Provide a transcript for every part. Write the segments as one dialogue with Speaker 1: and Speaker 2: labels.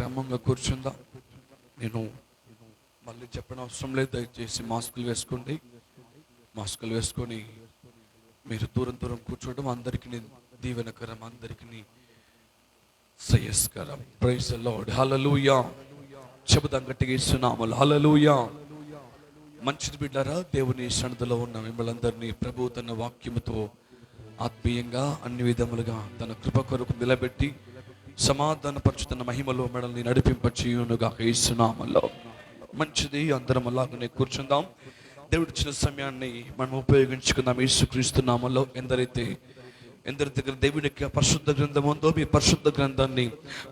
Speaker 1: క్రమంగా కూర్చుందాం. నేను మళ్ళీ చెప్పిన అవసరం లేదు, దయచేసి మాస్కులు వేసుకోండి. మాస్కులు వేసుకొని మీరు దూరం దూరం కూర్చోవడం అందరికీ దీవెనకరం, అందరికీ శ్రేయస్కరం. Praise the Lord. హల్లెలూయా. చెబుదాం గట్టిగా ఇస్తున్నాము హల్లెలూయా. మంచిది బిడ్డారా, దేవుని సన్నిధిలో ఉన్న మిమ్మల్ని అందరినీ ప్రభు తన వాక్యముతో ఆత్మీయంగా అన్ని విధములుగా తన కృప కొరకు నిలబెట్టి సమాధానపరచుతున్న మహిమలో మనల్ని నడిపింపచేయునుగా యేసునామములో. మంచిది, అందరం అలాగనే కూర్చుందాం. దేవుడిచ్చిన సమయాన్ని మనం ఉపయోగించుకుందాం యేసుక్రీస్తు నామములో. ఎందరి దగ్గర దేవుని యొక్క పరిశుద్ధ గ్రంథం ఉందో మీ పరిశుద్ధ గ్రంథాన్ని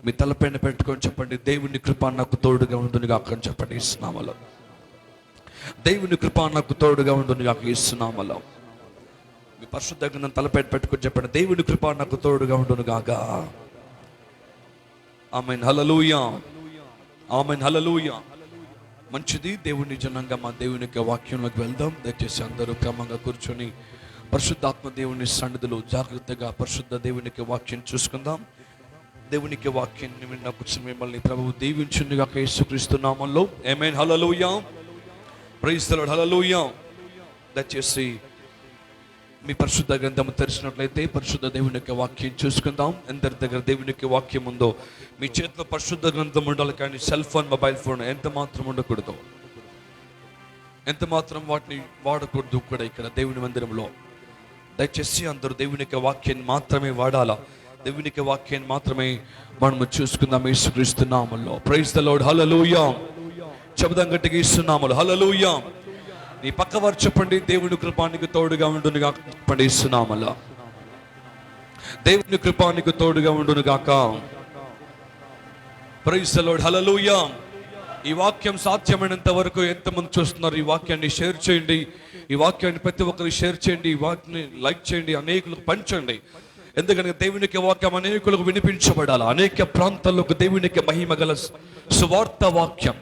Speaker 1: మీ తలపైన పెట్టుకొని చెప్పండి, దేవుని కృప నాకు తోడుగా ఉండునుగా అని చెప్పండి యేసునామములో. దేవుని కృప నాకు తోడుగా ఉండునుగా యేసునామములో. మీ పరిశుద్ధ గ్రంథం తలపైన పెట్టుకొని చెప్పండి, దేవుని కృప నాకు తోడుగా ఉండునుగాక. ఆమేన్. హల్లెలూయా. ఆమేన్. హల్లెలూయా. మంచిది, దేవుని జనంగా మా దేవుని యొక్క వాక్యంలోకి వెళ్దాం. దయచేసి అందరూ క్రమంగా కూర్చొని పరిశుద్ధాత్మ దేవుని సన్నిధిలో జాగ్రత్తగా పరిశుద్ధ దేవునికి వాక్యం చూసుకుందాం. దేవునికి వాక్యాన్ని విన్న కూర్చొని మిమ్మల్ని ప్రభువు దీవించునుగా యేసుక్రీస్తు నామములో. ఆమేన్. హల్లెలూయా. Praise the Lord. హల్లెలూయా. దయచేసి మీ పరిశుద్ధ గ్రంథం తెరిచినట్లయితే పరిశుద్ధ దేవుని యొక్క వాక్యం చూసుకుందాం. ఎందరి దగ్గర దేవుని యొక్క వాక్యం ఉందో మీ చేతిలో పరిశుద్ధ గ్రంథం ఉండాలి, కానీ సెల్ ఫోన్, మొబైల్ ఫోన్ ఎంత మాత్రం ఉండకూడదు, ఎంత మాత్రం వాటిని వాడకూడదు కూడా ఇక్కడ దేవుని మందిరంలో. దయచేసి అందరూ దేవుని యొక్క వాక్యాన్ని మాత్రమే వాడాలా, దేవుని యొక్క వాక్యాన్ని మాత్రమే మనము చూసుకుందాం యేసుక్రీస్తు నామములో. Praise the Lord. హల్లెలూయా. చెబుదాం గట్టిగా యేసునామములో హల్లెలూయా. నీ పక్కవారు చెప్పండి, దేవుని కృపానికి తోడుగా ఉండునుగా చెప్పండి యేసునామములో. దేవుని కృపానికి తోడుగా ఉండునుగాక. Praise the Lord. హల్లెలూయా. ఈ వాక్యం సాధ్యమైనంత వరకు ఎంతమంది చూస్తున్నారు ఈ వాక్యాన్ని షేర్ చేయండి. ఈ వాక్యాన్ని ప్రతి ఒక్కరికి షేర్ చేయండి. ఈ వాక్యాన్ని లైక్ చేయండి, అనేకులకు పంచండి. ఎందుకంటే దేవునికి వాక్యం అనేకులకు వినిపించబడాలి. అనేక ప్రాంతాలకు దేవునికి మహిమ గల సువార్త వాక్యం,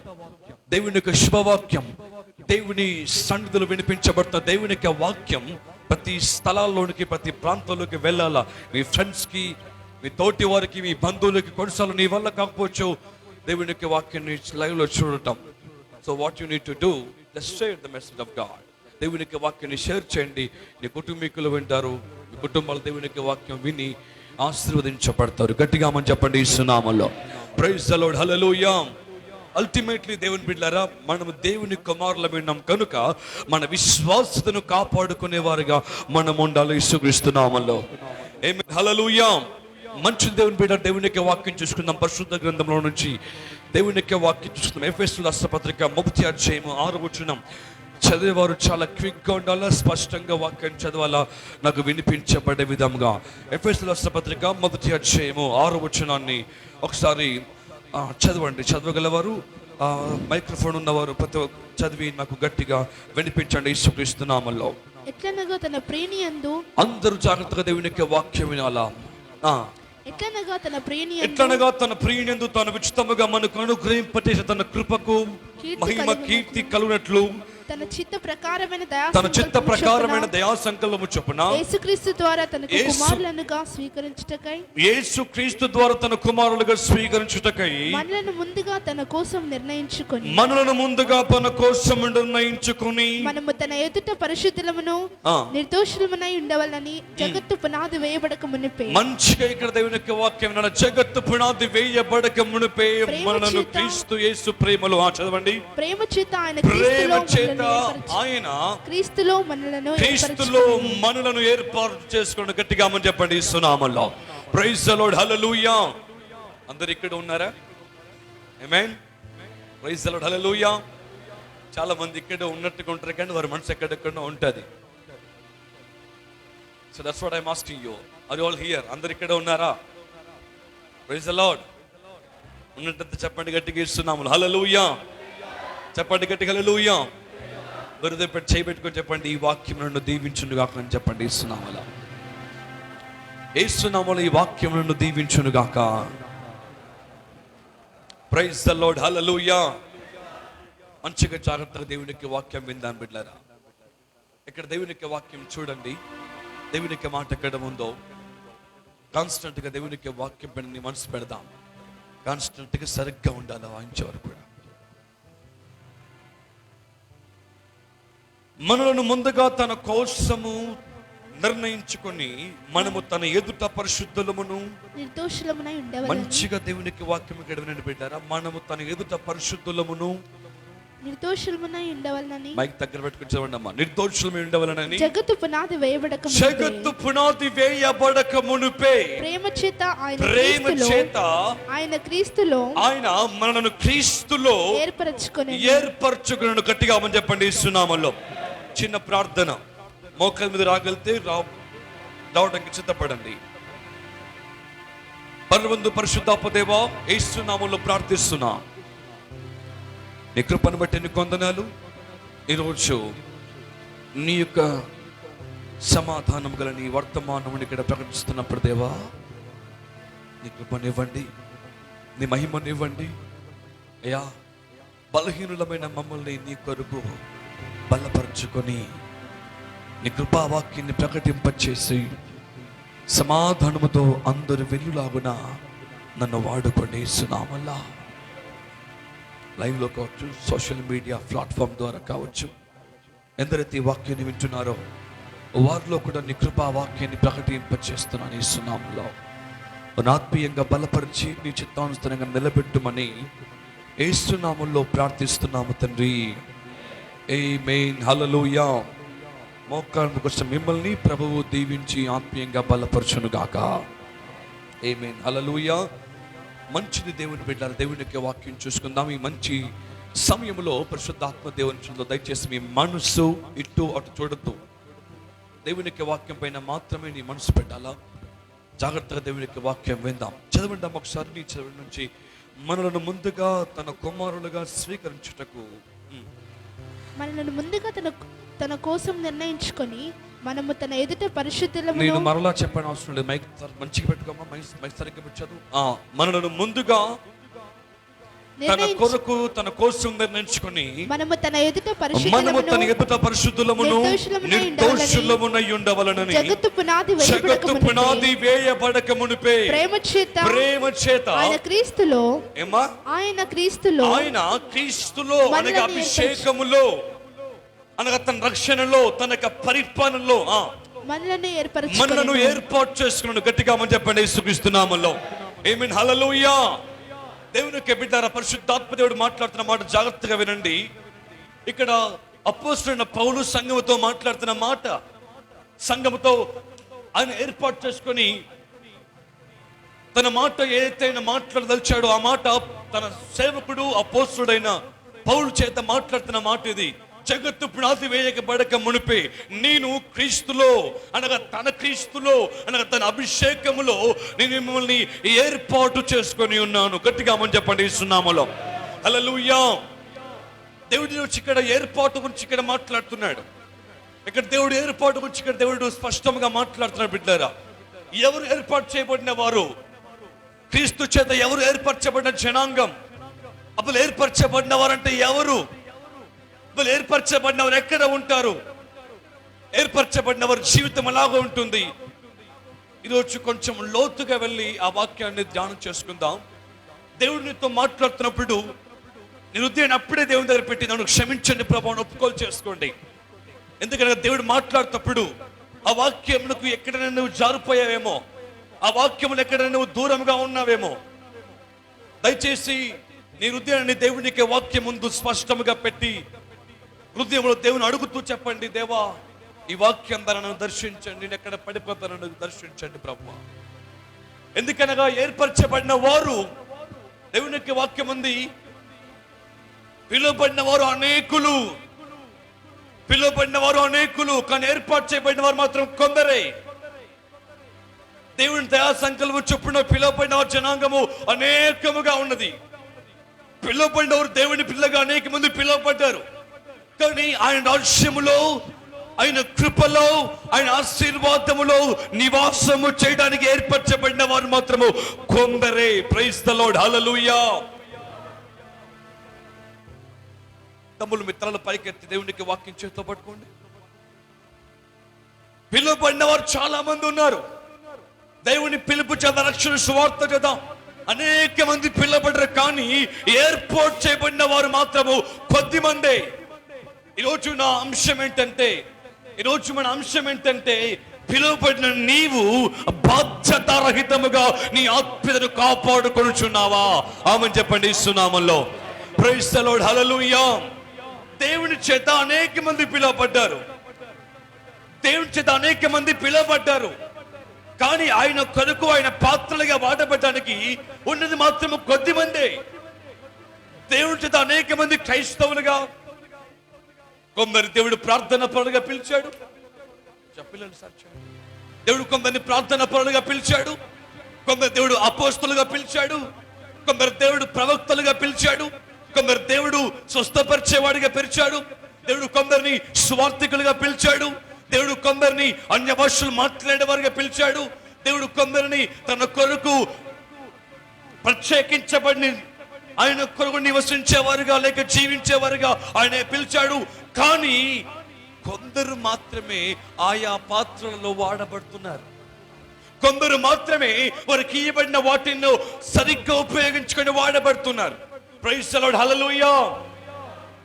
Speaker 1: దేవునికి శుభవాక్యం, దేవుని సన్నిధిలో వినిపించబడుతున్న దేవుని యొక్క వాక్యం ప్రతి స్థలాల్లోనికి, ప్రతి ప్రాంతంలోకి వెళ్ళాలా. మీ ఫ్రెండ్స్కి, మీ తోటి వారికి, మీ బంధువులకి కొన్నిసార్లు నీ వల్ల కాకపోవచ్చు దేవుని యొక్క వాక్యాన్ని లైవ్లో చూడటం. So what you need to do, just share the message of God. దేవుని యొక్క వాక్యాన్ని షేర్ చేయండి. నీ కుటుంబీకులు వింటారు, మీ కుటుంబాలు దేవుని యొక్క వాక్యం విని ఆశీర్వదించబడతారు. గట్టిగా మనం చెప్పండి యేసునామములో. Praise the Lord. హల్లెలూయా. అల్టిమేట్లీ దేవుని బిడ్డలారా, మనము దేవుని కుమారులం విన్నాం కనుక మన విశ్వాసతను కాపాడుకునేవారుగా మనం ఉండాలి యేసుక్రీస్తు నామములో. ఆమేన్. హల్లెలూయా. మంచి దేవుని బిడ్డ, దేవుని యొక్క వాక్యం చూసుకుందాం. పరిశుద్ధ గ్రంథంలో నుంచి దేవుని యొక్క వాక్యం చూసుకుందాం. ఎఫెసీయుల రాసిన పత్రిక 1వ అధ్యాయం 6వ వచనం. చదివేవారు చాలా క్విక్గా ఉండాలా, స్పష్టంగా వాక్యం చదవాలా, నాకు వినిపించబడే విధంగా. ఎఫెసీయుల రాసిన పత్రిక 1వ అధ్యాయం 6వ వచనాన్ని ఒకసారి చదవండి. చదవగలవారు, మైక్రోఫోన్ ఉన్నవారు ప్రతి చదివి నాకు గట్టిగా వినిపించండి యేసుక్రీస్తు నామములో.
Speaker 2: ఎట్లనగా తన ప్రేమియందు,
Speaker 1: అందరూ జాగ్రత్తగా దేవుని యొక్క వాక్యం వినాలా.
Speaker 2: ఎట్లనగా
Speaker 1: తన ప్రియునియందు తాను ఉచితముగా మనకు అనుగ్రహింపచేసిన తన కృపకు మహిమ కీర్తి కలుగునట్లు
Speaker 2: తన చిత్త
Speaker 1: ప్రకారమైన దయా సంకల్పము చొప్పున
Speaker 2: యేసుక్రీస్తు ద్వారా తన కుమారులుగా స్వీకరించుటకై మనలను ముందుగా తన కోసం నిర్ణయించుకొని
Speaker 1: మనము
Speaker 2: తన ఎదుట పరిశుద్ధులమును నిర్దోషులమునై ఉండవలెనని జగత్తు పునాది వేయబడక మునిపే.
Speaker 1: మంచిగా ఇక్కడ దేవుని యొక్క వాక్యం వినాలి. జగత్తు పునాది వేయబడక మునిపే మనలను క్రీస్తు యేసు ప్రేమలో, చదవండి,
Speaker 2: ప్రేమ చేత
Speaker 1: ఆయన
Speaker 2: క్రీస్తులో
Speaker 1: మనలను ఏర్పాటు చేసుకోండి. గట్టిగా మనం చెప్పండి యేసునామములో. Praise the Lord. హల్లెలూయా. అందరు ఇక్కడ ఉన్నారా? ఆమేన్. Praise the Lord. హల్లెలూయా. చాలా మంది ఇక్కడ ఉన్నట్టుగా ఉంటారు, కానీ వారి మనసు ఎక్కడెక్కడో ఉంటుంది. So that's what I am asking you. Are you all here? అందరు ఇక్కడ ఉన్నారా? Praise the Lord. ఉన్నట్టు చెప్పండి గట్టిగా యేసునామములో. హల్లెలూయా. చెప్పండి గట్టిగా హల్లెలూయా. హృదయం పెట్టి చేయబెట్టుకొని చెప్పండి, ఈ వాక్యం నన్ను దీవించునుగాక అని చెప్పండి యేసునామములో. యేసునామములో ఈ వాక్యం నన్ను దీవించునుగాక. Praise the Lord. హల్లెలూయా. మంచిగా జాగ్రత్తగా దేవునికి వాక్యం విందాం బిడ్డలారా. ఇక్కడ దేవునికి వాక్యం చూడండి. దేవునికి మాట ఎక్కడ ఉందో కాన్స్టెంట్గా దేవునికి వాక్యం పైన మనసు పెడదాం. కాన్స్టెంట్గా సరిగ్గా ఉండాలి వాయించే వరకు కూడా. మనలను ముందుగా తన కోసము నిర్ణయించుకొని మనము తన ఎదుట పరిశుద్ధులమును
Speaker 2: నిర్దోషులమునై ఉండవలెనని.
Speaker 1: మంచిగా దేవునికి వాక్యం గడవనని పెట్టారా. మనము తన ఎదుట పరిశుద్ధులమును
Speaker 2: నిర్దోషులమునై ఉండవలెనని.
Speaker 1: మైక్ దగ్గర పెట్టుకుని చదవండి అమ్మా. నిర్దోషులమై ఉండవలెనని
Speaker 2: జగత్తు పునాది వేయబడక మునుపే.
Speaker 1: జగత్తు పునాది వేయబడక మునుపే
Speaker 2: ప్రేమ చేత ఆయన క్రీస్తులో
Speaker 1: ఆయన మనలను క్రీస్తులో ఏర్పరచుకుని. గట్టిగా అని చెప్పండి యేసునామములో. చిన్న ప్రార్థన, మోకాల మీద రాగలితే రావడానికి సిద్ధపడండి. పరమందు పరిశుద్ధాత్మ దేవా, యేసునామములో ప్రార్థిస్తున్నా. నీ కృపను బట్టి నీ వందనాలు. ఈరోజు నీ యొక్క సమాధానం గల నీ వర్తమానం ఇక్కడ ప్రకటిస్తున్నప్పుడు దేవా, నీ కృపనివ్వండి, నీ మహిమనివ్వండి అయ్యా. బలహీనులమైన మమ్మల్ని నీ కొరకు బలపరుచుకొని నీ కృపావాక్యాన్ని ప్రకటింపచేసి సమాధానముతో అందరూ వెలులాగున నన్ను వాడుకోండి యేసునామములో. లైవ్లో కావచ్చు, సోషల్ మీడియా ప్లాట్ఫామ్ ద్వారా కావచ్చు, ఎందరైతే ఈ వాక్యాన్ని వింటున్నారో వారిలో కూడా నీ కృపా వాక్యాన్ని ప్రకటింపచేస్తున్నాను యేసునామములో. ఆత్మీయంగా బలపరిచి నీ చిత్తానుసారంగా నిలబెట్టుమని యేసునామములో ప్రార్థిస్తున్నాము తండ్రి. ఆమేన్. హల్లెలూయా. మోకాళ్ళ కోసం మిమ్మల్ని ప్రభువు దీవించి ఆత్మీయంగా బలపరచును గాక. ఆమేన్. హల్లెలూయా. మంచిది దేవుని బిడ్డలారా, దేవుని యొక్క వాక్యం చూసుకుందాం. ఈ మంచి సమయంలో పరిశుద్ధాత్మ దేవుని దయచేసి మీ మనసు ఇటు అటు చూడద్దు. దేవుని యొక్క వాక్యం పైన మాత్రమే నీ మనసు పెట్టాలా. జాగ్రత్తగా దేవుని యొక్క వాక్యం విందాం. చదవండి ఒకసారి. నీ చదవడం నుంచి మనలను ముందుగా తన కుమారులుగా స్వీకరించుటకు
Speaker 2: మనలను ముందుగా తన కోసం నిర్ణయించుకొని మనము తన ఎదుట పరిశుద్ధులమును.
Speaker 1: నేను మరలా చెప్పని అవసరం లేదు. మైక్ మంచిగా పెట్టుకోమా. మైక్ సరిగ్గా పెట్టదు. మనలను ముందుగా తన కొరకు తన కోసం నిర్ణయించుకొని మనము తన ఎదుట పరిశుద్ధులమును నిర్దోషులమునై ఉండవలెనని జగత్తు పునాది వేయబడక మునుపే ప్రేమ చేత ఆయన క్రీస్తులో అనగా అభిషేకములో అనగా తన రక్షణలో తన పరిపాలనలో మనలను ఏర్పాటు చేసుకున్నాడు. గట్టిగా మనం చెప్పండి యేసుక్రీస్తు నామములో. ఆమేన్. హల్లెలూయా. దేవుని యొక్క బిడ్డలారా, పరిశుద్ధాత్మ దేవుడు మాట్లాడుతున్న మాట జాగ్రత్తగా వినండి. ఇక్కడ అపోస్తలుడైన పౌలు సంఘముతో మాట్లాడుతున్న మాట, సంఘముతో ఆయన ఏర్పాటు చేసుకొని తన మాట ఏదైతే ఆయన మాట్లాడదలిచాడో ఆ మాట తన సేవకుడు అపోస్తలుడైన పౌలు చేత మాట్లాడుతున్న మాట ఇది. జగత్తు పునాది వేయబడక మునిపే నేను క్రీస్తులో అనగా తన క్రీస్తులో అనగా తన అభిషేకములో నేను మిమ్మల్ని ఏర్పాటు చేసుకొని ఉన్నాను. గట్టిగా మనం చెప్పండి యేసునామములో. హల్లెలూయా. దేవుడి నుంచి ఇక్కడ ఏర్పాటు గురించి ఇక్కడ మాట్లాడుతున్నాడు. ఇక్కడ దేవుడు ఏర్పాటు గురించి ఇక్కడ దేవుడు స్పష్టంగా మాట్లాడుతున్నాడు. బిడ్డలారా, ఎవరు ఏర్పాటు చేయబడిన వారు? క్రీస్తు చేత ఎవరు ఏర్పరచబడిన జనాంగం? అప్పుడు ఏర్పరచబడిన వారంటే ఎవరు? ఏర్పరచబడిన వారు ఎక్కడ ఉంటారు? ఏర్పరచబడిన వారి జీవితం అలాగా ఉంటుంది. ఈరోజు కొంచెం లోతుగా వెళ్ళి ఆ వాక్యాన్ని ధ్యానం చేసుకుందాం. దేవుడితో మాట్లాడుతున్నప్పుడు నేను ఉదయం అప్పుడే దేవుని దగ్గర పెట్టి నన్ను క్షమించండి ప్రభు అని ఒప్పుకోలు చేసుకోండి. ఎందుకంటే దేవుడు మాట్లాడుతున్నప్పుడు ఆ వాక్యములకు ఎక్కడైనా నువ్వు జారిపోయావేమో, ఆ వాక్యములు ఎక్కడైనా నువ్వు దూరంగా ఉన్నావేమో, దయచేసి నీ హృదయాన్ని దేవునికి వాక్యం ముందు స్పష్టంగా పెట్టి హృదయంలో దేవుని అడుగుతూ చెప్పండి, దేవా ఈ వాక్యం ద్వారా నన్ను దర్శించండి, నేను ఎక్కడ పడిపోతాను నన్ను దర్శించండి ప్రభు. ఎందుకనగా ఏర్పరచబడిన వారు, దేవుని యొక్క వాక్యం ఉంది, పిలువబడిన వారు అనేకులు, కానీ ఏర్పాటు చేయబడిన వారు మాత్రం కొందరే. దేవుని దయా సంకల్పం చొప్పున పిలువబడిన వారు జనాంగము అనేకముగా ఉన్నది. పిలువబడిన వారు దేవుని పిల్లగా అనేక మంది పిలువబడ్డారు. కానీ ఆయన రాజ్యములో, ఆయన కృపలో, ఆయన ఆశీర్వాదములో నివాసము చేయడానికి ఏర్పరచబడిన వారు మాత్రము కొందరే. Praise the Lord. హల్లెలూయా. తమ్ముళ్ళు మిత్రాలు పైకెత్తి దేవునికి వాక్యం చేతితో పట్టుకోండి. పిలువబడిన వారు చాలా మంది ఉన్నారు. దేవుని పిలుపు చేత రక్షణ సువార్త చేత అనేక మంది పిలవబడరు, కానీ ఏర్పాటు చేయబడిన వారు మాత్రము కొద్ది మందే. ఈరోజు నా అంశం ఏంటంటే, ఈరోజు మన అంశం ఏంటంటే, పిలువబడిన నీవు బాధ్యతారహితముగా నీ ఆత్మీయతను కాపాడుకొనుచున్నావా? ఆమేన్ చెప్పండి సునామంలో. ప్రైజ్ ది లార్డ్, హల్లెలూయా. దేవుని చేత అనేక మంది పిలువబడ్డారు, దేవుని చేత అనేక మంది పిలువబడ్డారు, కానీ ఆయన కొరకు ఆయన పాత్రలుగా వాడబడడానికి ఉన్నది మాత్రము కొద్ది మందే. దేవుని చేత అనేక మంది క్రైస్తవులుగా, కొందరు దేవుడు ప్రార్థన పరులుగా పిలిచాడు. చెప్పలేదు సార్, దేవుడు కొందరిని ప్రార్థన పరులుగా పిలిచాడు, కొందరు దేవుడు అపోస్తలుగా పిలిచాడు, కొందరు దేవుడు ప్రవక్తలుగా పిలిచాడు, కొందరు దేవుడు స్వస్థపరిచేవాడిగా పిలిచాడు, దేవుడు కొందరిని సువార్థికులుగా పిలిచాడు, దేవుడు కొందరిని అన్య భాషలు మాట్లాడేవారిగా పిలిచాడు, దేవుడు కొందరిని తన కొరకు ప్రత్యేకించబడిన ఆయన కొరకు నివసించేవారుగా లేక జీవించేవారుగా ఆయన పిలిచాడు. కానీ కొందరు మాత్రమే ఆయా పాత్రలలో వాడబడుతున్నారు, కొందరు మాత్రమే వారికి ఇవ్వబడిన వాటిని సరిగ్గా ఉపయోగించుకొని వాడబడుతున్నారు. ప్రైజ్ ది లార్డ్, హల్లెలూయా.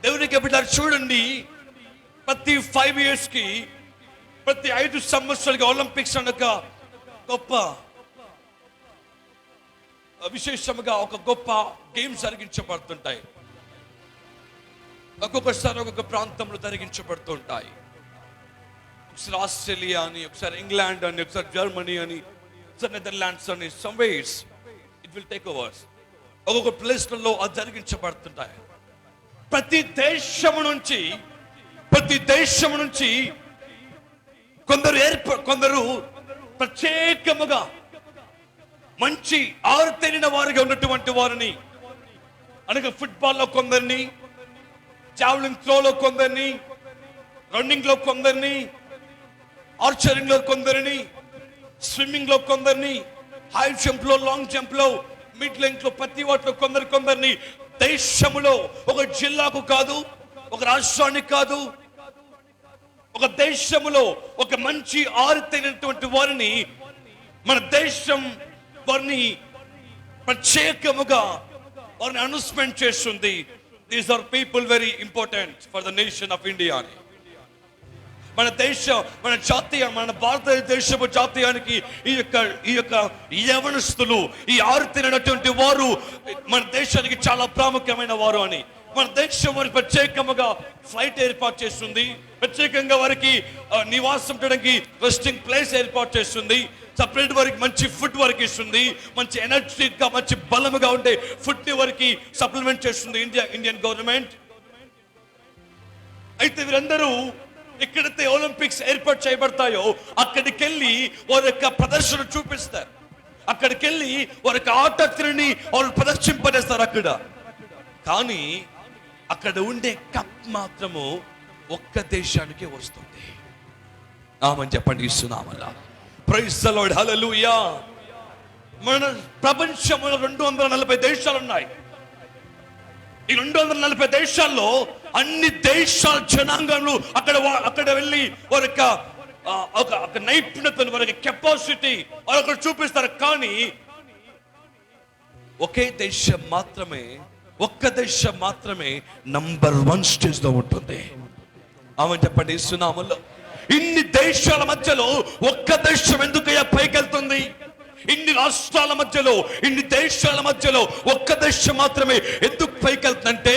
Speaker 1: దేవునికి బిడ్డలారా చూడండి, ప్రతి 5 years కి, ప్రతి 5 సంవత్సరాలకి ఒలింపిక్స్ అనక గొప్ప విశేషంగా ఒక గొప్ప గేమ్స్ జరిగించబడుతుంటాయి. ఒక్కొక్కసారి ఒక్కొక్క ప్రాంతంలో జరిగించబడుతుంటాయి. ఒకసారి ఆస్ట్రేలియా అని, ఒకసారి ఇంగ్లాండ్ అని, ఒకసారి జర్మనీ అని, ఒకసారి నెదర్లాండ్స్ అని, some ways it will take overs. ఒక్కొక్క ప్లేస్లలో అది జరిగించబడుతుంటాయి. ప్రతి దేశము నుంచి కొందరు ప్రత్యేకముగా మంచి ఆరుతేరిన వారిగా ఉన్నటువంటి వారిని, అనగా ఫుట్బాల్లో కొందరిని, జావలిన్ త్రోలో కొందరిని, రన్నింగ్ లో కొందరిని, ఆర్చరింగ్ లో కొందరిని, స్విమ్మింగ్ లో కొందరిని, హై జంప్ లో, లాంగ్ జంప్ లో, మిడ్ లెంగ్త్ లో, ప్రతి వాటిలో కొందరిని దేశములో, ఒక జిల్లాకు కాదు, ఒక రాష్ట్రానికి కాదు, ఒక దేశములో ఒక మంచి ఆరితేనటువంటి వారిని మన దేశం వారిని ప్రత్యేకముగా వారిని అనౌన్స్మెంట్ చేస్తుంది. These are people very important for the nation of India అని. మన జాతీయ, మన భారతదేశపు జాతీయానికి ఈ యొక్క యవనస్తులు, ఈ ఆరితేనటువంటి వారు మన దేశానికి చాలా ప్రాముఖ్యమైన వారు అని మన దేశం వారికి ప్రత్యేకంగా ఫ్లైట్ ఏర్పాటు చేస్తుంది, ప్రత్యేకంగా వారికి నివాసం చేయడానికి రెస్టింగ్ ప్లేస్ ఏర్పాటు చేస్తుంది, సపరేట్ వారికి మంచి ఫుడ్ వారికి ఇస్తుంది, మంచి ఎనర్జెటిక్గా మంచి బలముగా ఉండే ఫుడ్ ని వారికి సప్లిమెంట్ చేస్తుంది ఇండియన్ గవర్నమెంట్. అయితే వీరందరూ ఎక్కడైతే ఒలింపిక్స్ ఏర్పాటు చేయబడతాయో అక్కడికి వెళ్ళి వారి యొక్క ప్రదర్శన చూపిస్తారు, అక్కడికి వెళ్ళి వారి యొక్క ఆట తీరుని వారు ప్రదర్శింపజేస్తారు అక్కడ. కానీ అక్కడ ఉండే కప్ మాత్రము ఒక్క దేశానికే వస్తుంది. ఆమని చెప్పండి ఇస్తున్నామల్లా. ప్రైజ్ ది లార్డ్, హల్లెలూయా. మన ప్రపంచంలో 240 దేశాలు ఉన్నాయి. ఈ 240 దేశాల్లో అన్ని దేశాల జనాంగాలు అక్కడ వెళ్ళి వారి ఒక నైపుణ్యతను, వారి కెపాసిటీ వారు అక్కడ చూపిస్తారు. కానీ ఒక్క దేశం మాత్రమే నంబర్ 1 స్టేజ్ లో ఉంటుంది. ఆమె చెప్పండి ఇస్తున్నామల్లో. ఇన్ని దేశాల మధ్యలో ఒక్క దేశం ఎందుకయ్యా పైకెళ్తుంది? ఇన్ని రాష్ట్రాల మధ్యలో, ఇన్ని దేశాల మధ్యలో ఒక్క దేశం మాత్రమే ఎందుకు పైకెళ్తుందంటే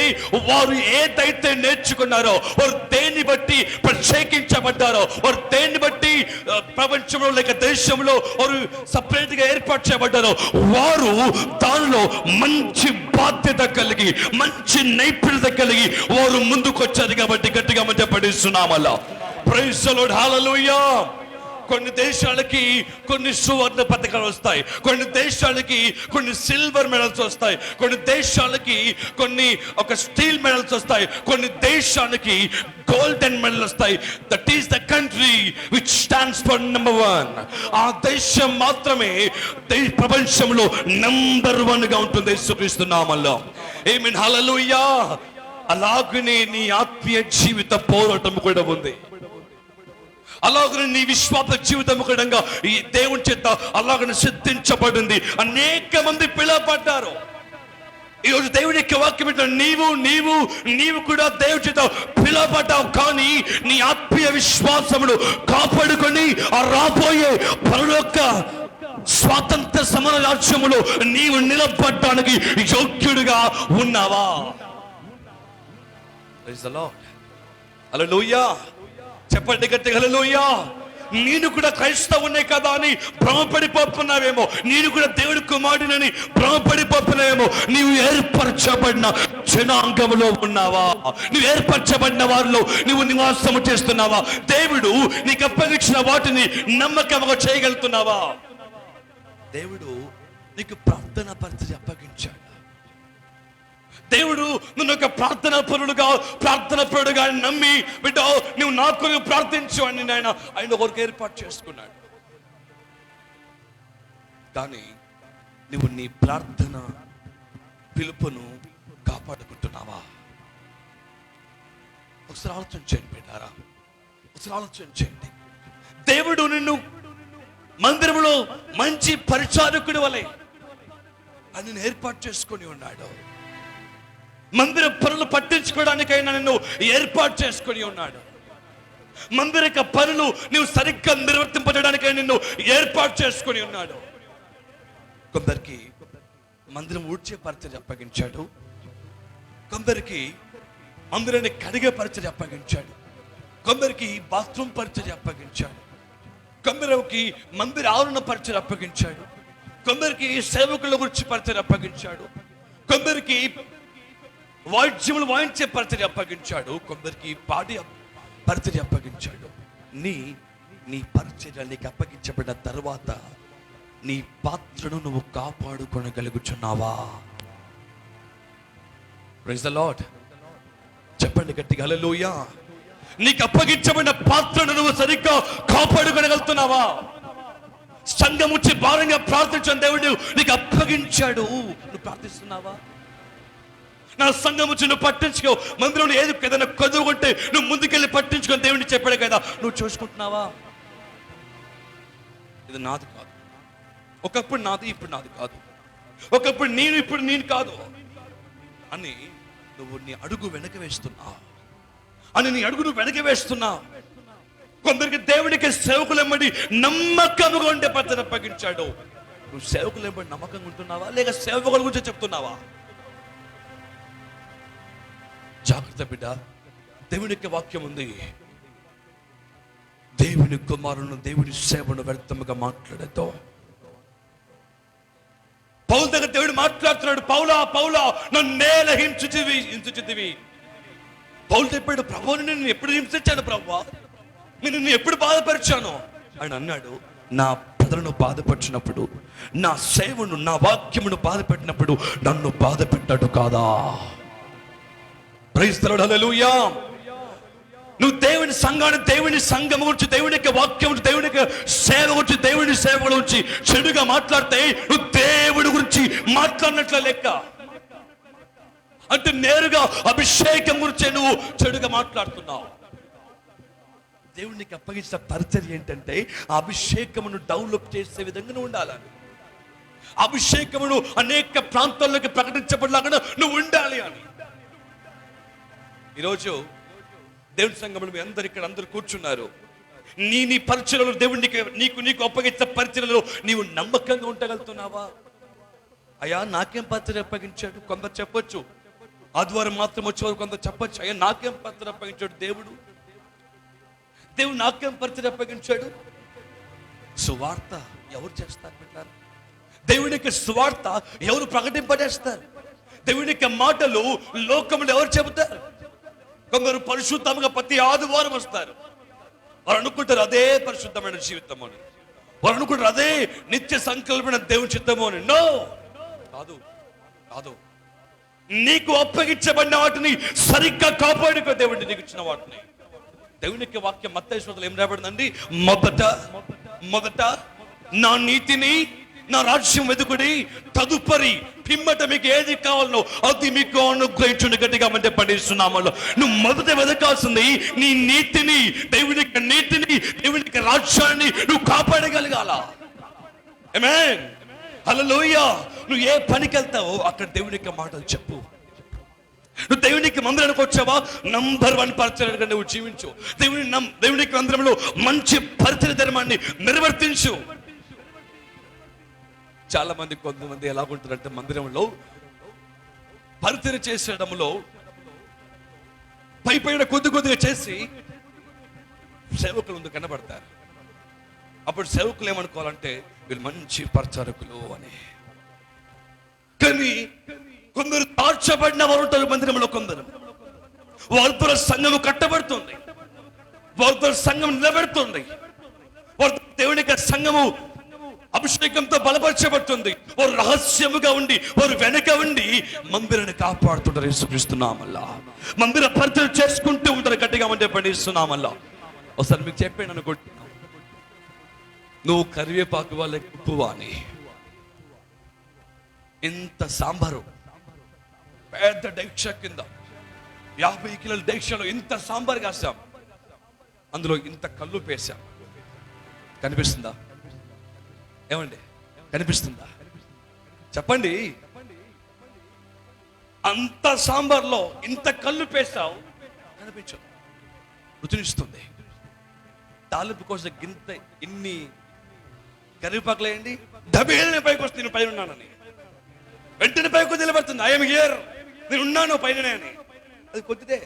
Speaker 1: వారు ఏదైతే నేర్చుకున్నారో, వారు దేన్ని బట్టి ప్రత్యేకించబడ్డారో, వారు దేన్ని బట్టి ప్రపంచంలో లేక దేశంలో వారు సపరేట్ గా ఏర్పాటు చేయబడ్డారో, వారు దానిలో మంచి బాధ్యత కలిగి, మంచి నైపుణ్యత కలిగి వారు ముందుకు వచ్చారు. కాబట్టి గట్టిగా మధ్య పడిస్తున్నామల్లా. ప్రైజ్ ది లార్డ్, హల్లెలూయా. కొన్ని దేశాలకి కొన్ని సువర్ణ పథకాలు వస్తాయి, కొన్ని దేశాలకి కొన్ని సిల్వర్ మెడల్స్ వస్తాయి, కొన్ని దేశాలకి కొన్ని ఒక స్టీల్ మెడల్స్ వస్తాయి, కొన్ని దేశానికి గోల్డెన్ మెడల్ వస్తాయి. That is the country which stands for number 1. ఆ దేశం మాత్రమే ప్రపంచంలో నంబర్ 1 గా ఉంటుంది యేసుక్రీస్తు నామములో. ఆమేన్, హల్లెలూయా. అలాగనే నీ ఆత్మీయ జీవిత పోరాటం కూడా ఉంది. అలాగనే నీ విశ్వాస జీవితం కూడా ఈ దేవుని చేత అలాగనే సిద్ధించబడింది. అనేక మంది పిలువబడ్డారు. ఈరోజు దేవుని యొక్క వాక్యం నీవు కూడా దేవుని చేత పిలువబడ్డావు. కానీ నీ ఆత్మీయ విశ్వాసమును కాపాడుకొని ఆ రాబోయే పరలోక స్వాతంత్ర సమర రాజ్యములో నీవు నిలబడడానికి యోగ్యుడిగా ఉన్నావా? Praise the Lord. హల్లెలూయా. చెప్పండి గట్టిగా హల్లెలూయా. నేను కూడా క్రైస్తవునే కదా అని భ్రమపడిపోతున్నావేమో, నేను కూడా దేవుడి కుమారుడినని భ్రమపడిపోతున్నావేమో. నీవు ఏర్పరచబడిన జనాంగంలో ఉన్నావా? నువ్వు ఏర్పరచబడిన వారిలో నువ్వు నివాసము చేస్తున్నావా? దేవుడు నీకు అప్పగించిన వాటిని నమ్మకంగా చేయగలుగుతున్నావా? దేవుడు నీకు ప్రార్థన పరిస్థితి అప్పగించాడు. దేవుడు నువ్వు ఒక ప్రార్థన పరుడుగా నమ్మి బిడ్డ నువ్వు నా కొరకు ప్రార్థించు అని ఆయన కొరకు ఏర్పాటు చేసుకున్నాడు. కానీ నువ్వు నీ ప్రార్థన పిలుపును కాపాడుకుంటున్నావా? ఒకసారి ఆలోచన చేయండి బిడ్డారా, ఒకసారి ఆలోచన చేయండి. దేవుడు నిన్ను మందిరంలో మంచి పరిచారకుడి వలె ఆయన ఏర్పాటు చేసుకొని ఉన్నాడు. మందిర పనులు పట్టించుకోవడానికైనా నిన్ను ఏర్పాటు చేసుకొని ఉన్నాడు. మందిరక పనులు నువ్వు సరిగ్గా నిర్వర్తింపజేయడానికైనా నిన్ను ఏర్పాటు చేసుకొని ఉన్నాడు. కొందరికి మందిరం ఊడ్చే పరిచర్య అప్పగించాడు, కొందరికి మందిరాన్ని కడిగే పరిచర్య అప్పగించాడు, కొందరికి బాత్రూమ్ పరిచర్య అప్పగించాడు, కొందరికి మందిర ఆవరణ పరిచర్య అప్పగించాడు, కొందరికి సేవకుల గురించి పరిచర్య అప్పగించాడు, కొందరికి వాయిద్యములు వాయించే పరిచర్య అప్పగించాడు, కొందరికి పాడి పరిచర్య అప్పగించాడు. నీ పరిచర్య నీకు అప్పగించబడిన తర్వాత నీ పాత్రను నువ్వు కాపాడుకోగలుగుచున్నావా? Praise the lord. చెప్పండి గట్టిగా హల్లెలూయా. నీకు అప్పగించబడిన పాత్రను నువ్వు సరిగ్గా కాపాడుకోగలుగుతున్నావా? సంఘం వచ్చి భారంగా ప్రార్థించిన దేవుడు నీకు అప్పగించాడు, నువ్వు ప్రార్థిస్తున్నావా? నా సంఘం వచ్చి నువ్వు పట్టించుకో, మందిరంలో ఏదైనా కొదువుకుంటే నువ్వు ముందుకెళ్ళి పట్టించుకొని దేవుడిని చెప్పాడు కదా, నువ్వు చూసుకుంటున్నావా? ఇది నాది కాదు, ఒకప్పుడు నాది ఇప్పుడు నాది కాదు, ఒకప్పుడు నేను ఇప్పుడు నేను కాదు అని నువ్వు నీ అడుగు వెనక వేస్తున్నా. కొందరికి దేవుడికి సేవకులు ఎమ్మడి నమ్మకంగా ఉండే పద్ధతి అప్పగించాడు. నువ్వు సేవకులు ఎమ్మడి నమ్మకంగా ఉంటున్నావా లేక సేవకుల గురించి చెప్తున్నావా? జాగ్రత్త బిడ్డ. దేవుని యొక్క వాక్యం ఉంది, దేవుని కుమారులను దేవుని సేవను వ్యర్థముగా మాట్లాడతో. పౌలు దగ్గర దేవుడు మాట్లాడుతున్నాడు, పౌలా పౌలా నన్నేల హింసించితివి. పౌలు చెప్పాడు, ప్రభువు నేను ఎప్పుడు హింసించాను ప్రభువా, నేను ఎప్పుడు బాధపరిచాను అని అన్నాడు. నా ప్రజలను బాధపరిచినప్పుడు, నా సేవను నా వాక్యమును బాధపెట్టినప్పుడు నన్ను బాధపెట్టాడు కాదా? Praise the Lord. హల్లెలూయా. నువ్వు దేవుని సంఘాన్ని, దేవుని సంఘం గురించి, దేవుని యొక్క వాక్యం గురించి, దేవుని యొక్క సేవ గురించి, దేవుని సేవ గురించి చెడుగా మాట్లాడితే నువ్వు దేవుడి గురించి మాట్లాడినట్ల లెక్క. అంటే నేరుగా అభిషేకం గురించి నువ్వు చెడుగా మాట్లాడుతున్నావు. దేవునికి అప్పగించిన పరిచర్య ఏంటంటే ఆ అభిషేకమును డెవలప్ చేసే విధంగా నువ్వు ఉండాలని, అభిషేకమును అనేక ప్రాంతాల్లోకి ప్రకటించబడలాగా నువ్వు ఉండాలి అని. ఈరోజు దేవుని సంఘంలో మీ అందరు ఇక్కడ అందరూ కూర్చున్నారు. నీ పరిచర్యలో దేవుడికి నీకు అప్పగించిన పరిచర్యలో నీవు నమ్మకంగా ఉండగలుగుతున్నావా? అయ్యా నాకేం పరిచర్య అప్పగించాడు? కొందరు చెప్పొచ్చు, ఆదివారం మాత్రం వచ్చేవారు కొందరు చెప్పొచ్చు, అయ్యా నాకేం పరిచర్య అప్పగించాడు దేవుడు నాకేం పరిచర్య అప్పగించాడు? సువార్త ఎవరు చేస్తారు పెట్టారు? దేవుని యొక్క సువార్త ఎవరు ప్రకటింపజేస్తారు? దేవుని యొక్క మాటలు లోకంలో ఎవరు చెబుతారు? కొందరు పరిశుద్ధంగా ప్రతి ఆదివారం వస్తారు, వారు అనుకుంటారు అదే పరిశుద్ధమైన జీవితం అని, వారు అనుకుంటారు అదే నిత్య సంకల్పన దేవుని చిత్తము అని. నో, కాదు కాదు. నీకు అప్పగించబడిన వాటిని సరిగ్గా కాపాడుకో. దేవుడిని నీకు ఇచ్చిన వాటిని. దేవుని యొక్క వాక్యం మత్తయి సువార్తలో ఏం రాబడిందండి? మొదట నా నీతిని నా రాజ్యం వెతుకుడి, తదుపరి పిమ్మట మీకు ఏది కావాలనో అది మీకు అనుగ్రహించును. గట్టిగా అంటే పండిస్తున్నామలో నువ్వు మొదట వెతకాల్సింది నీ నీతిని, దేవునికి నీతిని, దేవునికి రాజ్యాన్ని నువ్వు కాపాడగలగాల. ఆమేన్, హల్లెలూయా. నువ్వు ఏ పనికి వెళ్తావో అక్కడ దేవునికి మాటలు చెప్పు. నువ్వు దేవునికి మందిరానికి వచ్చావా, నంబర్ 1 పరిచర్యగా నువ్వు జీవించు. దేవునికి మందిరంలో మంచి పరిచర్య ధర్మాన్ని నిర్వర్తించు. చాలా మంది, కొంతమంది ఎలాగుంటారంటే మందిరంలో పరిచర్య చేసేయడంలో పైన కొద్దిగా చేసి సేవకులు ముందు కనబడతారు. అప్పుడు సేవకులు ఏమనుకోవాలంటే వీళ్ళు మంచి పరిచారకులు అని. కానీ కొందరు తార్చబడిన వారు ఉంటారు మందిరంలో. కొందరు వారితో సంఘము కట్టబడుతుంది, వారితో సంఘం నిలబెడుతుంది, వారితో దేవునికి సంఘము అభిషేకంతో బలపరచబడుతుంది. వారు రహస్యముగా ఉండి, వారు వెనక ఉండి మందిరాన్ని కాపాడుతుంటారు. యేసుక్రీస్తునామల్లా మందిర పరిచయం చేసుకుంటూ ఉంటారు. గట్టిగా అంటే పండిస్తున్నామల్లా. ఒకసారి మీకు చెప్పాను అనుకుంటున్నాను, నువ్వు కరివేపాకు వాళ్ళకి ఉప్పువా అని. ఇంత సాంబారు పెద్ద డైక్ష కింద 50 కిలోల డైక్షలో ఇంత సాంబార్ కాసాం, అందులో ఇంత కళ్ళు పేసాం. కనిపిస్తుందా? ఏమండి, కనిపిస్తుందా? చెప్పండి. అంత సాంబార్లో ఇంత కళ్ళు పేసావు, కనిపించదు. రుచినిస్తుంది. తాలింపు కోసం గింత ఇన్ని కరివేపాకులేయండి, డబ్బేళ్ళని పైకి వస్తే నేను పైన ఉన్నానని, వెంటనే పైకి నిలబడుతుంది. ఐఎమ్ హియర్, నేను ఉన్నాను పైననే అని. అది కొద్దిదే,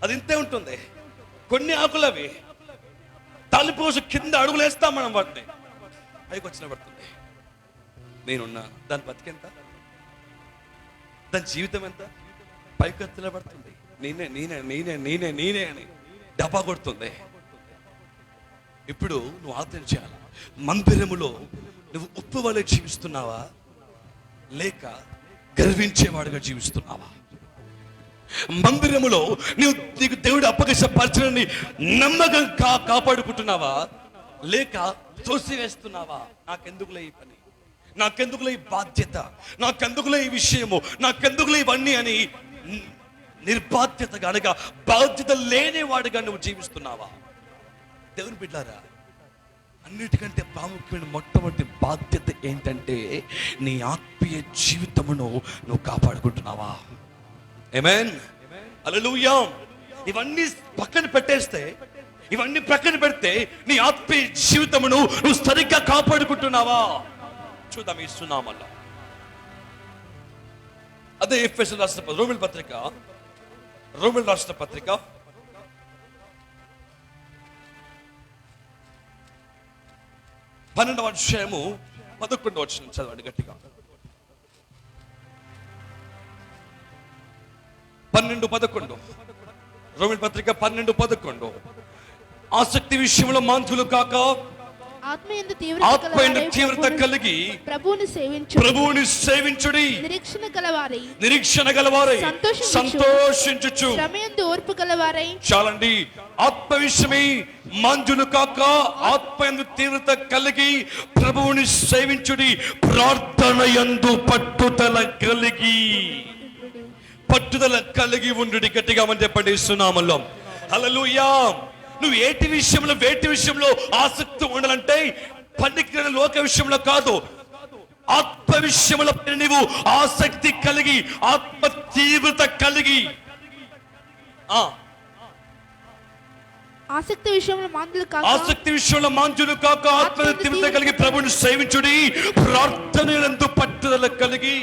Speaker 1: అది ఇంతే ఉంటుంది. కొన్ని ఆకులు అవి తాలింపు కోసం కింద అడుగులు వేస్తాం మనం, వాటిని పైకి వచ్చి నిలబడుతుంది. నేనున్నాను. దాని బతికెంత, దాని జీవితం ఎంత? పైకి వచ్చి నిలబడుతుంది. నేనే నేనే నేనే నేనే నేనే అని డబ్బా కొడుతుంది. ఇప్పుడు నువ్వు ఆలోచన చేయాలి, మందిరములో నువ్వు ఉప్పు వలె జీవిస్తున్నావా, లేక గర్వించేవాడుగా జీవిస్తున్నావా? మందిరములో నీకు దేవుడు అప్పగించిన పరిచయాన్ని నమ్మకంగా కాపాడుకుంటున్నావా, లేక తోసివేస్తున్నావా? నాకెందుకులే ఈ పని, నాకెందుకులే ఈ బాధ్యత, నాకెందుకులే ఈ విషయము, నాకెందుకులే ఇవన్నీ అని నిర్బాధ్యతగా అనగా బాధ్యత లేనివాడుగా నువ్వు జీవిస్తున్నావా? దేవుని బిడ్డారా, అన్నిటికంటే ప్రాముఖ్యమైన మొట్టమొదటి బాధ్యత ఏంటంటే నీ ఆత్మీయ జీవితమును నువ్వు కాపాడుకుంటున్నావా? ఆమేన్, హల్లెలూయా. ఇవన్నీ పక్కన పెట్టేస్తే, ఇవన్నీ ప్రక్కన పెడితే నీ ఆత్మీయ జీవితమును నువ్వు సరిగ్గా కాపాడుకుంటున్నావా? చూద్దాం ఈ సున్నామల్లో. అదే ఎఫెసీయులకు రాసిన రోమీయుల పత్రిక, రోమీయులకు రాసిన పత్రిక 12వ అధ్యాయము 11వ వచనం చదవండి గట్టిగా. 12:11 రోమీయుల పత్రిక 12:11. ఆసక్తి విషయంలో మాంతులు కాక
Speaker 2: ఆత్మయందు
Speaker 1: తీవ్రత కలిగి ప్రభువుని సేవించుడి. నిరీక్షణ గలవారై సంతోషించుచు
Speaker 2: శ్రమయందు ఓర్పు గలవారై.
Speaker 1: చాలండి. ఆత్మ విషయమై మాంజులు కాక ఆత్మయందు తీవ్రత కలిగి ప్రభువుని సేవించుడి. ప్రార్థన యందు పట్టుదల కలిగి ఉండుడి. గట్టిగా మనం చెప్పండి సునామలో. హల్లెలూయా. నువ్వు వేటి విషయంలో ఆసక్తి ఉండాలంటే పనికిరాని లోక విషయంలో కాదు, ఆత్మ విషయంలో నీవు ఆసక్తి కలిగి, ఆత్మ తీవ్రత కలిగి.
Speaker 2: ఆసక్తి విషయంలో మాంజులు కాక ఆత్మ తీవ్రత కలిగి ప్రభువుని సేవించుడి. ప్రార్థనలందు పట్టుదల కలిగి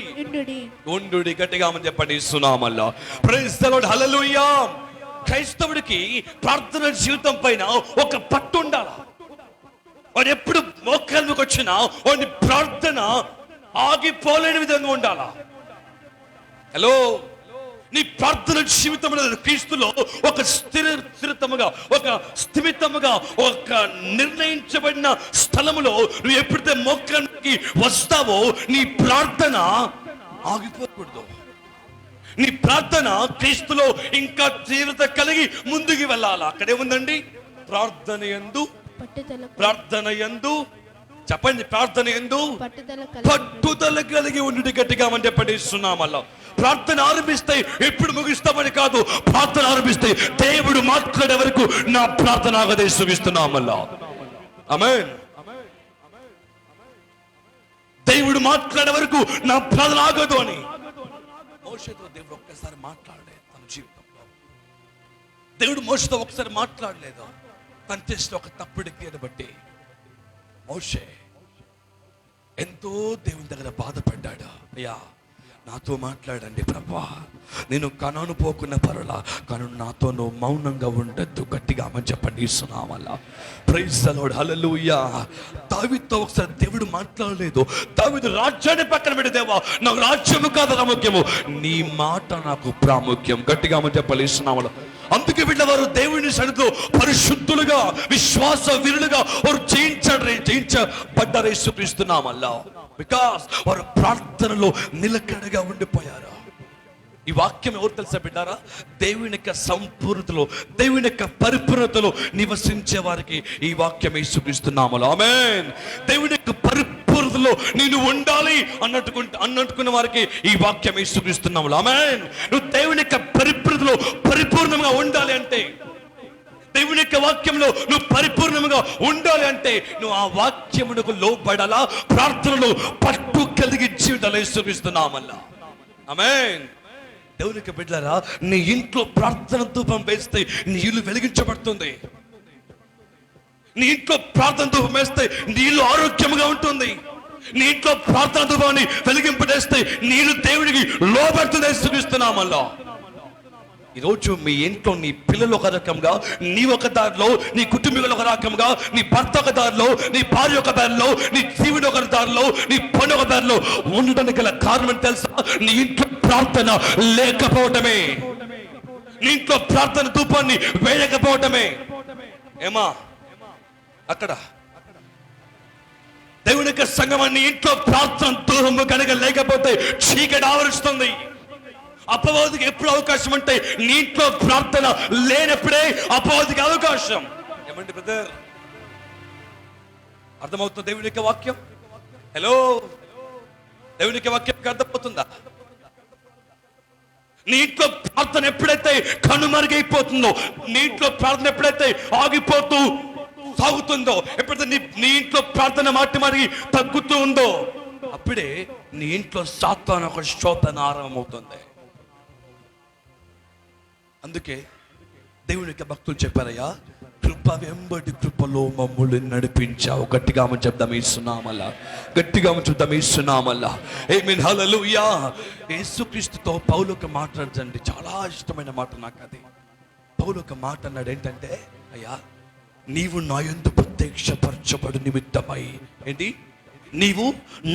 Speaker 2: ఉండుడి. గట్టిగా మనం చెప్పండి సునామలో. Praise the Lord. హల్లెలూయా. క్రైస్తవుడికి ప్రార్థన జీవితం పైన ఒక పట్టు ఉండాలి. వాడు ఎప్పుడు మోకాళ్ళకి వచ్చినా వాడి ప్రార్థన ఆగిపోలేని విధంగా ఉండాలా. హలో, నీ ప్రార్థన జీవితంలో క్రీస్తులో ఒక స్థిరతముగా, ఒక స్థిమితముగా, ఒక నిర్ణయించబడిన స్థలములో నువ్వు ఎప్పుడైతే మోకాళ్ళకి వస్తావో నీ ప్రార్థన ఆగిపోకూడదు. నీ ప్రార్థన క్రీస్తులో ఇంకా తీవ్రత కలిగి ముందుకు వెళ్ళాలి. అక్కడే ఉందండి, ప్రార్థన యందు
Speaker 1: చెప్పండి, ప్రార్థన ఎందు పట్టుదల కలిగి ఉండి గట్టిగా అని చెప్పండి. ఇస్తున్నామల్లా ప్రార్థన ఆరంభిస్తే ఎప్పుడు ముగిస్తామని కాదు, ప్రార్థన ఆరంభిస్తే దేవుడు మాట్లాడే వరకు నా ప్రార్థన ఆగదే సుగిస్తున్నామల్లా. ఆమేన్. దేవుడు మాట్లాడే వరకు నా ప్రార్థన ఆగదు అని మోషేతో దేవుడు ఒక్కసారి మాట్లాడలేదు తన జీవితంలో. దేవుడు మోషేతో ఒకసారి మాట్లాడలేదు తను చేసిన ఒక తప్పుడు క్రియను బట్టి. మోషే ఎంతో దేవుని దగ్గర బాధపడ్డాడు. అయ్యా నాతో మాట్లాడండి ప్రభువా, నేను కనాను పోకున్న పరులా, కానీ నాతో నువ్వు మౌనంగా ఉండద్దు, గట్టిగా ఆమె చెప్పండి. ఇస్తున్నామల్లా. ప్రైజ్ ది లార్డ్, హల్లెలూయా. దావీదుతో ఒకసారి దేవుడు మాట్లాడలేదు. దావీదు రాజ్యాన్ని పక్కన పెట్టి, దేవా నాకు రాజ్యము కాదు ప్రాముఖ్యము, నీ మాట నాకు ప్రాముఖ్యం, గట్టిగా ఆమె చెప్పాలి. ఇస్తున్నామల్లా. అందుకే వీళ్ళవారు దేవుని సన్నిధిలో పరిశుద్ధులుగా విశ్వాస వీరులుగా వారు జయించబడ్డారు యేసుక్రీస్తునామల్లా. బికాస్ వారు ప్రార్థనలో నిలకడగా ఉండిపోయారు. ఈ వాక్యం ఎవరు తెలుసా బిడ్డారా? దేవుని యొక్క సంపూర్ణతలో, దేవుని యొక్క పరిపూర్ణతలో నివసించే వారికి ఈ వాక్యం యేసుక్రీస్తునామములో. ఆమేన్. దేవుని యొక్క పరిపూర్ణతలో నేను ఉండాలి అన్నట్టుకున్న వారికి ఈ వాక్యం యేసుక్రీస్తునామములో. ఆమేన్. నువ్వు దేవుని యొక్క పరిపూర్ణతలో పరిపూర్ణంగా ఉండాలి అంటే, దేవుని యొక్క వాక్యంలో నువ్వు పరిపూర్ణంగా ఉండాలి అంటే నువ్వు ఆ వాక్యమునకు లోబడాలా, ప్రార్థనలో పట్టు కలిగి జీవితాలు యేసుక్రీస్తునామల్లా. ఆమేన్. దేవునికి బిడ్డలారా, నీ ఇంట్లో ప్రార్థన ధూపం వేస్తే నీ ఇల్లు వెలిగించబడుతుంది. నీ ఇంట్లో ప్రార్థన ధూపం వేస్తే నీ ఇల్లు ఆరోగ్యంగా ఉంటుంది. నీ ఇంట్లో ప్రార్థన ధూపాన్ని వెలిగింపజేస్తే నీ ఇల్లు దేవునికి లోబడుతుంది యేసుక్రీస్తునామల్లా. ఈరోజు మీ ఇంట్లో నీ పిల్లలు ఒక రకంగా, నీ ఒక దారిలో, నీ కుటుంబీకులు ఒక రకంగా, నీ భర్త ఒక దారిలో, నీ భార్య ఒక దారిలో, నీ జీవుడు ఒక దారిలో, నీ పని ఒక దారిలో ఉండడానికి గల కారణం తెలుసా? నీ ఇంట్లో ప్రార్థన లేకపోవటమే, నీ ఇంట్లో ప్రార్థన ధూపాన్ని వేయకపోవటమే. ఏమా అక్కడ దేవుని యొక్క సంగమాన్ని ఇంట్లో ప్రార్థన ధూపము కనుక లేకపోతే చీకటి ఆవరిస్తుంది. అపవాదికి ఎప్పుడు అవకాశం అంటే నీ ఇంట్లో ప్రార్థన లేనప్పుడే అపవాదికి అవకాశం. ఏమండి బ్రదర్, అర్థమవుతుంది దేవుని యొక్క వాక్యం? హలో, దేవుని యొక్క వాక్యం అర్థమవుతుందా? నీ ఇంట్లో ప్రార్థన ఎప్పుడైతే కనుమరుగైపోతుందో, నీ ఇంట్లో ప్రార్థన ఎప్పుడైతే ఆగిపోతూ సాగుతుందో, ఎప్పుడైతే నీ ఇంట్లో ప్రార్థన మాటి మారి తగ్గుతూ ఉందో, అప్పుడే నీ ఇంట్లో సాతాను ఒక శోధన ఆరంభమవుతుంది. అందుకే దేవుని యొక్క భక్తులు చెప్పారయ్యా, కృప వెంబడి కృపలో మమ్ములు నడిపించావు. గట్టిగా మనం చెప్దాం ఇస్తున్నామల్లా, గట్టిగా మనం చెప్దాం ఇస్తున్నామల్లా. ఆమేన్, హల్లెలూయా. యేసుక్రీస్తుతో పౌలు ఒక మాట అన్నాడండి, చాలా ఇష్టమైన మాట నాకు అది. పౌలు ఒక మాట అన్నాడు, ఏంటంటే అయ్యా నీవు నా యందు ప్రత్యక్షపరచబడు నిమిత్తమై, ఏంటి? నీవు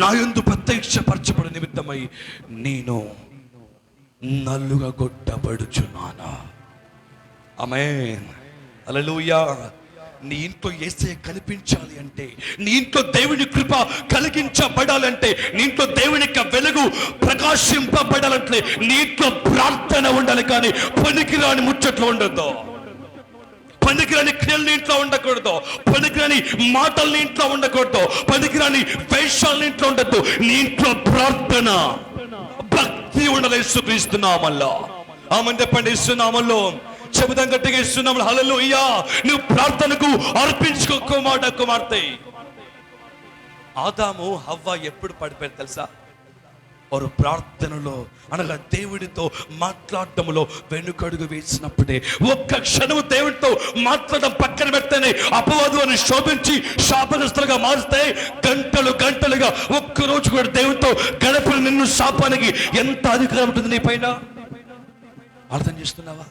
Speaker 1: నా యందు ప్రత్యక్షపరచబడు నిమిత్తమై నేను నల్లుగా కొట్టబడుచున్నానా. ఆమేన్, హల్లెలూయా. నీ ఇంట్లో యేసయ్య కనిపించాలి అంటే, నీ ఇంట్లో దేవుని కృప కలిగించబడాలంటే, నీ ఇంట్లో దేవుని యొక్క వెలుగు ప్రకాశింపబడాలంటే నీ ఇంట్లో ప్రార్థన ఉండాలి. కానీ పనికిరాని ముచ్చట్లు ఉండొద్దు, పనికిరాని క్రియలు ఇంట్లో ఉండకూడదు, పనికిరాని మాటల్ని ఇంట్లో ఉండకూడదు, పనికిరాని వేషాలని ఇంట్లో ఉండద్దు. నీ ఇంట్లో ప్రార్థన భక్తి ఉండాలి యేసుక్రీస్తునామములో. ఆమేన్ చెప్పండి. ఇస్తున్నామల్లో చెబుదాం గట్టిగా, ఇస్తున్నాము. హల్లెలూయా. నువ్వు ప్రార్థనకు అర్పించుకో కుమార్తె. ఆదాము హవ్వ ఎప్పుడు పడిపోయారు తెలుసా? వారు ప్రార్థనలో అనగా దేవుడితో మాట్లాడటంలో వెనుకడుగు వేసినప్పుడే, ఒక్క క్షణము దేవుడితో మాట్లాడడం పక్కన పెడితేనే అపవాదు అని శోభించి శాపగ్రస్తులుగా మారిస్తే గంటలుగా ఒక్కరోజు కూడా దేవుడితో గడపలు నిన్ను శాపానికి ఎంత అధికారం ఉంటుంది నీ పైన? అర్థం చేస్తున్నావా?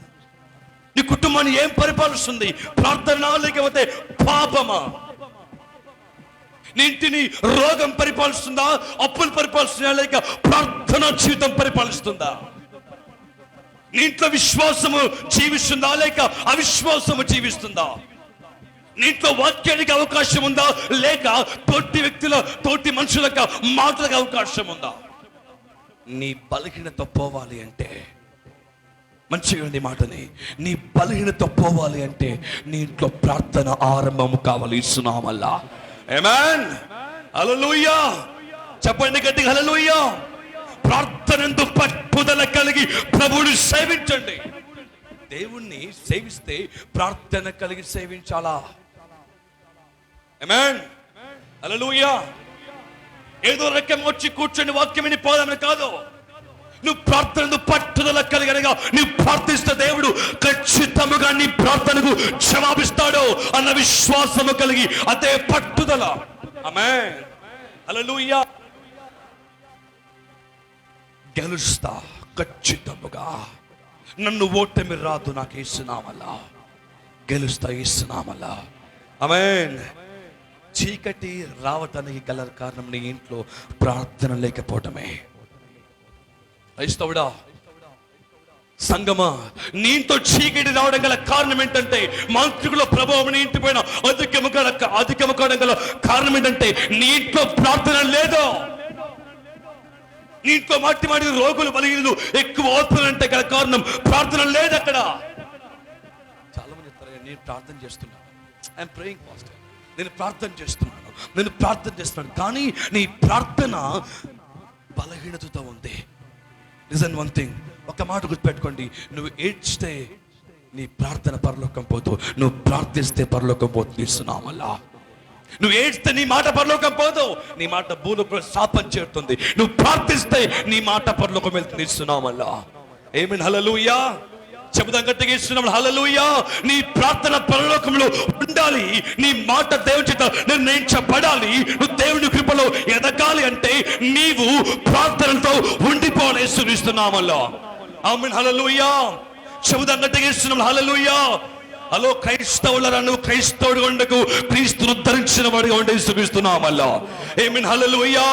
Speaker 1: నీ కుటుంబాన్ని ఏం పరిపాలిస్తుంది? ప్రార్థన లేకపోతే పాపమా? నీ ఇంటిని రోగం పరిపాలిస్తుందా? అప్పులు పరిపాలిస్తుందా? లేక ప్రార్థనా జీవితం పరిపాలిస్తుందా? నీ ఇంట్లో విశ్వాసము జీవిస్తుందా? లేక అవిశ్వాసము జీవిస్తుందా? నీ ఇంట్లో వాక్యానికి అవకాశం ఉందా? లేక తోటి మనుషులకు మాటలకు అవకాశం ఉందా? నీ బలహీనత పోవాలి అంటే, మంచిగా నీ మాటని, నీ బలహీనత పోవాలి అంటే నీ ఇంట్లో ప్రార్థన ఆరంభం కావాలి. ఇస్తున్నామల్లా. ఆమేన్. హల్లెలూయా. చెప్పండి గట్టిగా హల్లెలూయా. ప్రార్థనందు పట్టుదల కలిగి ప్రభువుని సేవించండి. దేవుణ్ణి సేవిస్తే ప్రార్థన కలిగి సేవించాలా. ఆమేన్. హల్లెలూయా. ఏదో రకం వచ్చి కూర్చొని వాక్యం విని పోదామని కాదు. నువ్వు ప్రార్థనను పట్టుదల కలిగనగా నువ్వు ప్రార్థిస్తే దేవుడు ఖచ్చితంగా నీ ప్రార్థనకు జవాబిస్తాడు అన్న విశ్వాసము కలిగి, అదే పట్టుదల. ఆమేన్. హల్లెలూయా. గెలుస్తా ఖచ్చితంగా, నన్ను ఓటమి రాదు, నాకు యేసునామములో గెలుస్తా, యేసునామములో. ఆమేన్. చీకటి రావటానికి గల కారణం నీ ఇంట్లో ప్రార్థన లేకపోవటమే. క్రైస్తవుడా, సంగమా, నీ ఇంట్లో చీకటి రావడం గల కారణం ఏంటంటే మాంత్రికుల ప్రభావం నీ ఇంటి పైన అధికము కావడం గల కారణం ఏంటంటే నీ ఇంట్లో ప్రార్థన లేదు. నీ ఇంట్లో మాటి రోగులు బలహీనులు ఎక్కువ అవుతారంటే గల కారణం ప్రార్థన లేదు అక్కడ. చాలా మంది చెప్తారు, నేను ప్రార్థన చేస్తున్నాను, ఐఎమ్ ప్రేయింగ్ పాస్టర్, నేను ప్రార్థన చేస్తున్నాను, కానీ నీ ప్రార్థన బలహీనతతో ఉంది. లిసన్ వన్ థింగ్, ఒక మాట గుర్తుపెట్టుకోండి, నువ్వు ఏడ్చితే నీ ప్రార్థన పరలోకం పోతూ, నువ్వు ప్రార్థిస్తే పరలోకం పోతుంది. ఇస్తున్నామల్లా. నువ్వు ఏడ్స్తే నీ మాట పరలోకం పోదు, నీ మాట భూలోకంలో శాపం చేరుతుంది. నువ్వు ప్రార్థిస్తే నీ మాట పరలోకం వెళ్తుంది. ఇస్తున్నామల్లా. ఆమేన్. హల్లెలూయా. చెబుదాం గట్టిగా, ఇస్తున్నాం. హల్లెలూయా. నీ ప్రార్థన పరలోకంలో ఉండాలి, నీ మాట దేవుని చేత నిర్ణయించబడాలి. నువ్వు దేవుని కృపలో ఎదగాలి అంటే నీవు ప్రార్థనతో ఉండిపోవాలి. ఇస్తున్నామల్లా. ఆమేన్. హల్లెలూయా. చెబుదాం గట్టిగా, ఇస్తున్నాం. హల్లెలూయా. హలో క్రైస్తవులరా, నువ్వు క్రైస్తవుడు ఉండకు, క్రీస్తును ధరించిన వాడిగా ఉండే ఇస్తున్నామల్లా. ఆమేన్. హల్లెలూయా.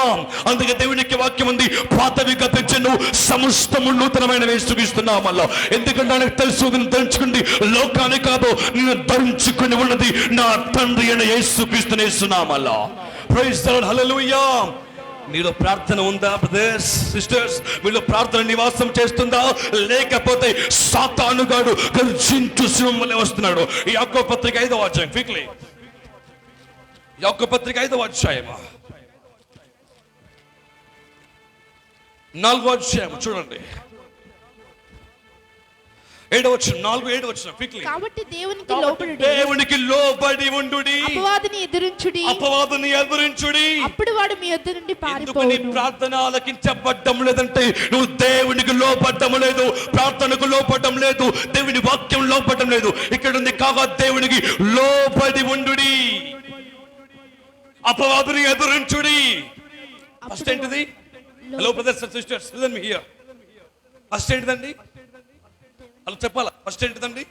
Speaker 1: అందుకే దేవునికి వాక్యం ఉంది, పాతవి గతించెను, సమస్తము నూతనమైన ఇస్తున్నామల్లా. ఎందుకంటే నాకు తెలుసు, నేను ధరించుకుంది లోకాన్ని కాదు, నేను ధరించుకుని ఉన్నది నా తండ్రి అయిన యేసుక్రీస్తునే ఇస్తున్నామల్లా. Praise the Lord. హల్లెలూయా. నీలో ప్రార్థన ఉందా బ్రదర్స్ సిస్టర్స్? వీళ్ళు ప్రార్థన నివాసం చేస్తుందా? లేకపోతే సాతానుగాడు గర్జించు సింహంవలె వస్తున్నాడు. యాకోబు పత్రిక 5వ అధ్యాయం, క్విక్లీ. యాకోబు పత్రిక 5వ అధ్యాయం 4వ అధ్యాయం చూడండి. 7వ వచనం, 4-7 వచనం, క్విక్లీ.
Speaker 2: కాబట్టి దేవునికి లోబడి ఉండుడి, అపవాదిని ఎదురించుడి, అప్పుడు వాడు మీ యొద్ద నుండి పారిపోవును. నీ ప్రార్థన ఆలకించబడ్డం లేదంటే నువ్వు దేవునికి లోబడ్డం లేదు, ప్రార్థనకు లోబడ్డం లేదు, దేవుని వాక్యం లోబడ్డం లేదు. ఇక్కడ ఉంది, కాగా దేవునికి లోబడి ఉండుడి, అపవాదిని ఎదురించుడి. ఫస్ట్ ఏంటిది? Hello brothers and sisters, listen me here. First ఏంటిదండి? అలా చెప్పాలా? ఫస్ట్ ఏంటిదండి?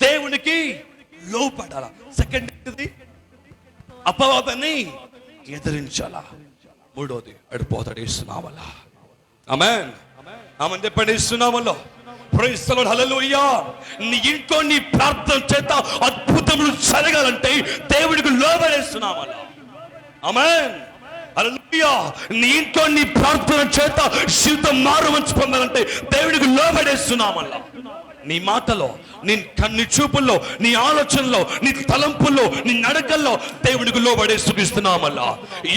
Speaker 2: దేవునికి లోపడాలా. సెకండ్ ఏంటిది? అపవాదాన్ని ఎదిరించాలా. మూడోది అడిపోతాడు ఇస్తున్నామల్లా. ఆమేన్. ఆమేన్ చెప్పండి. ఇస్తున్నామల్లా. Praise the Lord. హల్లెలూయా. నీ ఇంట్లో నీ ప్రార్థన చేత అద్భుతములు జరగాలంటే దేవునికి లోబడేస్తున్నామల్లా. ఆమేన్. హల్లెలూయా. నీ ఇంట్లో నీ ప్రార్థన చేత జీవితం మారుమంచి పొందాలంటే దేవునికి లోబడేస్తున్నామల్లా. నీ మాటలో, నీ చూపుల్లో, నీ ఆలోచనలో, నీ తలంపుల్లో, నీ నడకల్లో దేవునికి లోబడేస్తున్నామల్లా.